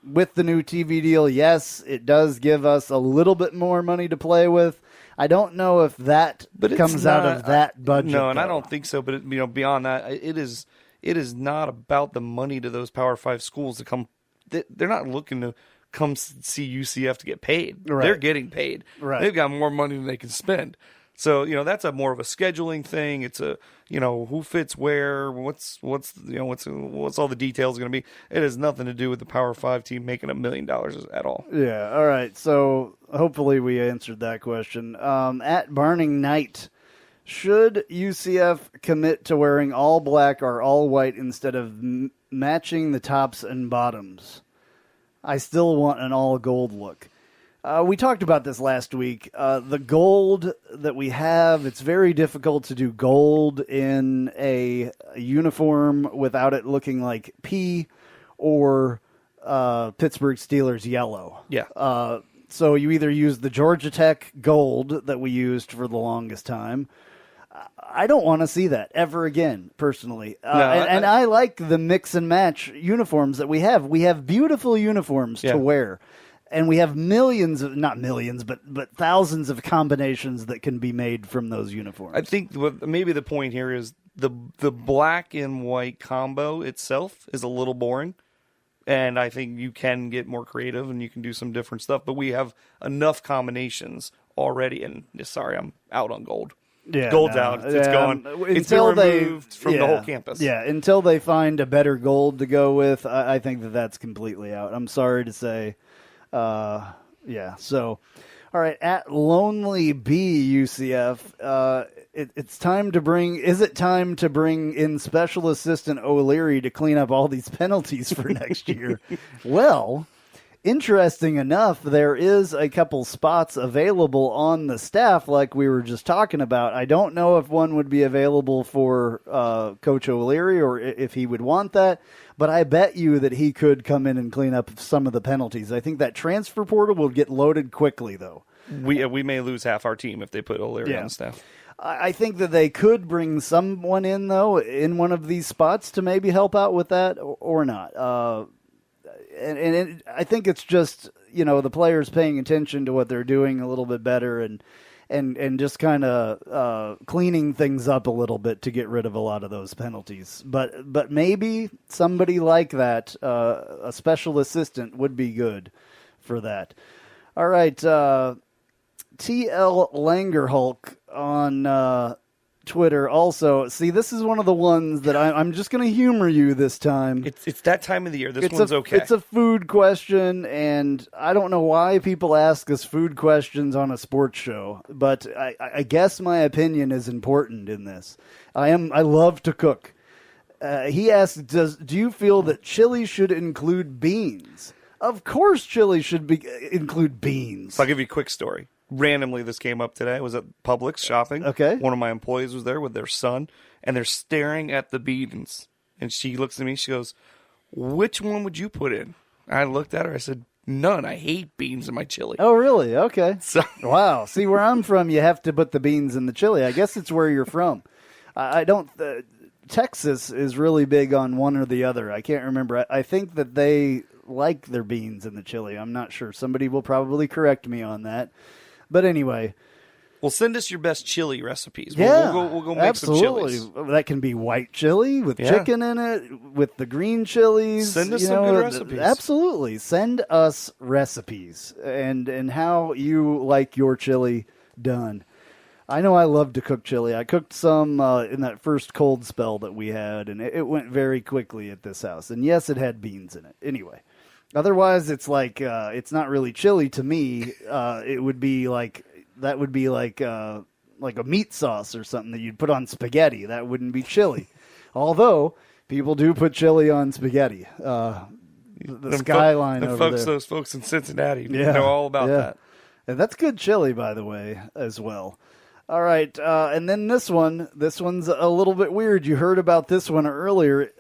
With the new TV deal, yes, it does give us a little bit more money to play with. I don't know if that comes out of that budget. No, and I don't think so. But beyond that, it is not about the money to those Power 5 schools to come. They're not looking to come see UCF to get paid. Right. They're getting paid. Right. They've got more money than they can spend. So, that's a more of a scheduling thing. It's a, who fits where, what's all the details going to be. It has nothing to do with the Power 5 team making $1 million at all. Yeah. All right. So hopefully we answered that question. At Barning Knight, should UCF commit to wearing all black or all white instead of matching the tops and bottoms? I still want an all gold look. We talked about this last week. The gold that we have, it's very difficult to do gold in a uniform without it looking like P or Pittsburgh Steelers yellow. Yeah. So you either use the Georgia Tech gold that we used for the longest time. I don't want to see that ever again, personally. And I like the mix and match uniforms that we have. We have beautiful uniforms to wear. And we have not millions, but thousands of combinations that can be made from those uniforms. I think maybe the point here is the black and white combo itself is a little boring. And I think you can get more creative and you can do some different stuff. But we have enough combinations already. And sorry, I'm out on gold. Yeah, Gold's out. It's gone. It's been removed from the whole campus. Yeah, until they find a better gold to go with, I think that's completely out. I'm sorry to say. So, all right, at Lonely B UCF, it's time to bring. Is it time to bring in Special Assistant O'Leary to clean up all these penalties for next year? Well, interesting enough, there is a couple spots available on the staff, like we were just talking about. I don't know if one would be available for Coach O'Leary or if he would want that. But I bet you that he could come in and clean up some of the penalties. I think that transfer portal will get loaded quickly, though. We may lose half our team if they put O'Leary on the staff. I think that they could bring someone in, though, in one of these spots to maybe help out with that or not. I think it's just, the players paying attention to what they're doing a little bit better and just kind of cleaning things up a little bit to get rid of a lot of those penalties. But maybe somebody like that, a special assistant, would be good for that. All right, TL Langerhulk on Twitter also. See, this is one of the ones that I'm just going to humor you this time. It's that time of the year. This one's okay. It's a food question, and I don't know why people ask us food questions on a sports show, but I guess my opinion is important in this. I love to cook. He asked, do you feel that chili should include beans? Of course chili should include beans. So I'll give you a quick story. Randomly, this came up today. I was at Publix shopping. Okay. One of my employees was there with their son, and they're staring at the beans. And she looks at me, she goes, "Which one would you put in?" I looked at her, I said, "None. I hate beans in my chili." Oh, really? Okay. Wow. See, where I'm from, you have to put the beans in the chili. I guess it's where you're from. I don't... Texas is really big on one or the other. I can't remember. I think that they like their beans in the chili. I'm not sure. Somebody will probably correct me on that. But anyway. Well, send us your best chili recipes. Yeah, we'll go make some chilies. That can be white chili with chicken in it, with the green chilies. Send us some good recipes. Absolutely. Send us recipes and how you like your chili done. I know I love to cook chili. I cooked some in that first cold spell that we had, and it went very quickly at this house. And yes, it had beans in it. Anyway. Otherwise, it's like it's not really chili to me. It would be like a meat sauce or something that you'd put on spaghetti. That wouldn't be chili. Although people do put chili on spaghetti. The Skyline over there. Those folks in Cincinnati know all about that. And that's good chili, by the way, as well. All right, and then this one's a little bit weird. You heard about this one earlier.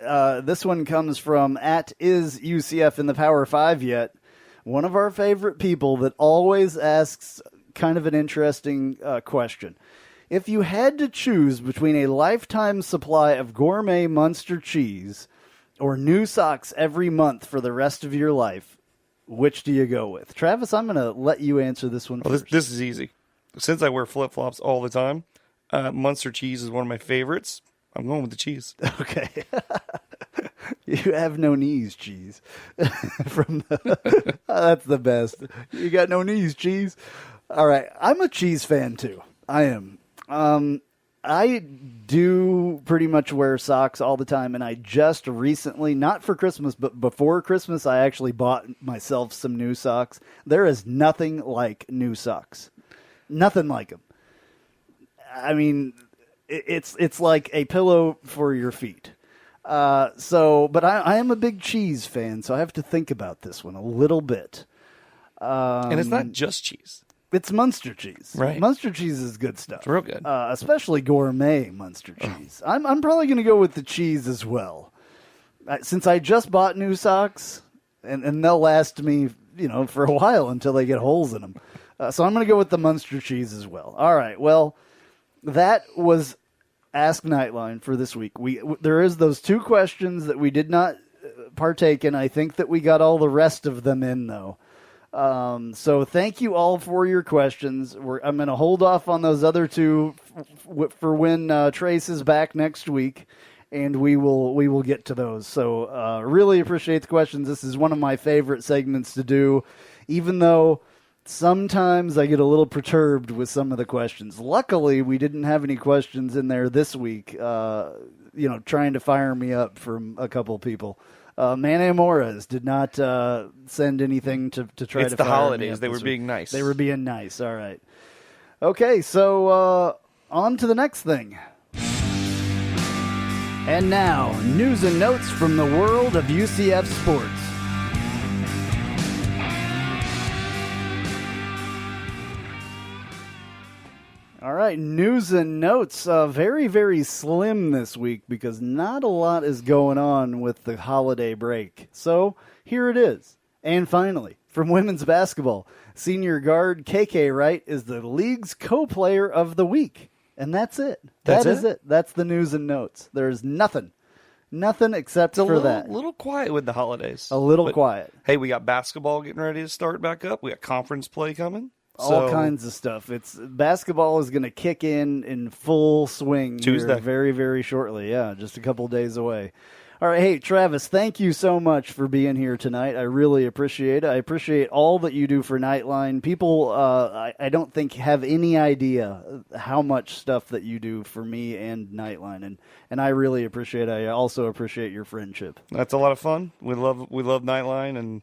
This one comes from @is UCF in the Power 5 yet? One of our favorite people that always asks kind of an interesting question. If you had to choose between a lifetime supply of gourmet Munster cheese or new socks every month for the rest of your life, which do you go with? Travis, I'm going to let you answer this one first. This is easy. Since I wear flip-flops all the time, Munster cheese is one of my favorites. I'm going with the cheese. Okay. You have no knees, cheese. That's the best. You got no knees, cheese. All right. I'm a cheese fan, too. I am. I do pretty much wear socks all the time, and I just recently, not for Christmas, but before Christmas, I actually bought myself some new socks. There is nothing like new socks. Nothing like them. I mean, it's like a pillow for your feet. But I am a big cheese fan, so I have to think about this one a little bit. And it's not just cheese. It's Munster cheese. Right. Munster cheese is good stuff. It's real good. Especially gourmet Munster cheese. I'm probably going to go with the cheese as well. Since I just bought new socks, and they'll last me, for a while until they get holes in them. So I'm going to go with the Munster cheese as well. All right. Well, that was Ask Knightline for this week. There is those 2 questions that we did not partake in. I think that we got all the rest of them in, though. So thank you all for your questions. I'm going to hold off on those other 2 for when Trace is back next week, and we will get to those. So really appreciate the questions. This is one of my favorite segments to do, even though sometimes I get a little perturbed with some of the questions. Luckily, we didn't have any questions in there this week, trying to fire me up from a couple people. Mane Morez did not send anything to try it's to the fire holidays. me up They were this being week. nice. They were being nice. All right. Okay, so on to the next thing. And now, news and notes from the world of UCF sports. All right, news and notes. Very, very slim this week because not a lot is going on with the holiday break. So here it is. And finally, from women's basketball, senior guard KK Wright is the league's co-player of the week. And that's it. That is it. That's the news and notes. There's nothing. Nothing except for that. A little quiet with the holidays. A little quiet. Hey, we got basketball getting ready to start back up. We got conference play coming. All kinds of stuff. Basketball is going to kick in full swing Tuesday. Here very, very shortly. Yeah, just a couple days away. All right, hey, Travis, thank you so much for being here tonight. I really appreciate it. I appreciate all that you do for Knightline. People, I don't think, have any idea how much stuff that you do for me and Knightline, and I really appreciate it. I also appreciate your friendship. That's a lot of fun. We love Knightline, and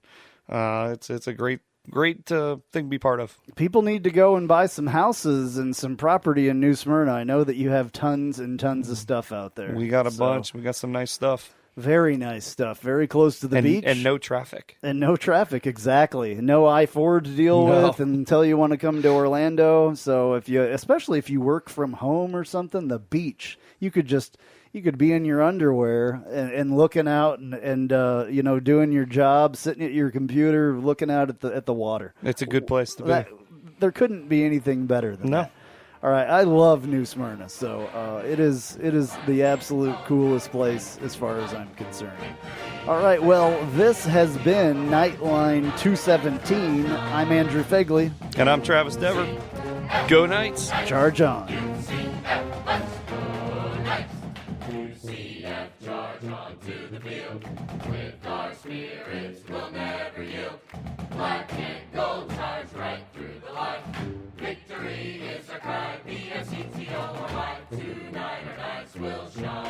it's a great thing to be part of. People need to go and buy some houses and some property in New Smyrna. I know that you have tons and tons of stuff out there. We got a bunch. We got some nice stuff. Very nice stuff. Very close to the beach. And no traffic. And no traffic, exactly. No I-4 to deal with until you want to come to Orlando. So especially if you work from home or something, the beach, you could be in your underwear and looking out and doing your job, sitting at your computer, looking out at the water. It's a good place to be. There couldn't be anything better than that. All right, I love New Smyrna, so it is the absolute coolest place as far as I'm concerned. All right, well, this has been Knightline 217. I'm Andrew Phegley. And I'm Travis Dever. Go Knights. Charge on. Charge on to the field. With our spirits, we'll never yield. Black and gold charge right through the line. Victory is our cry. B-S-E-T-O-R-Y. Tonight our knights will shine.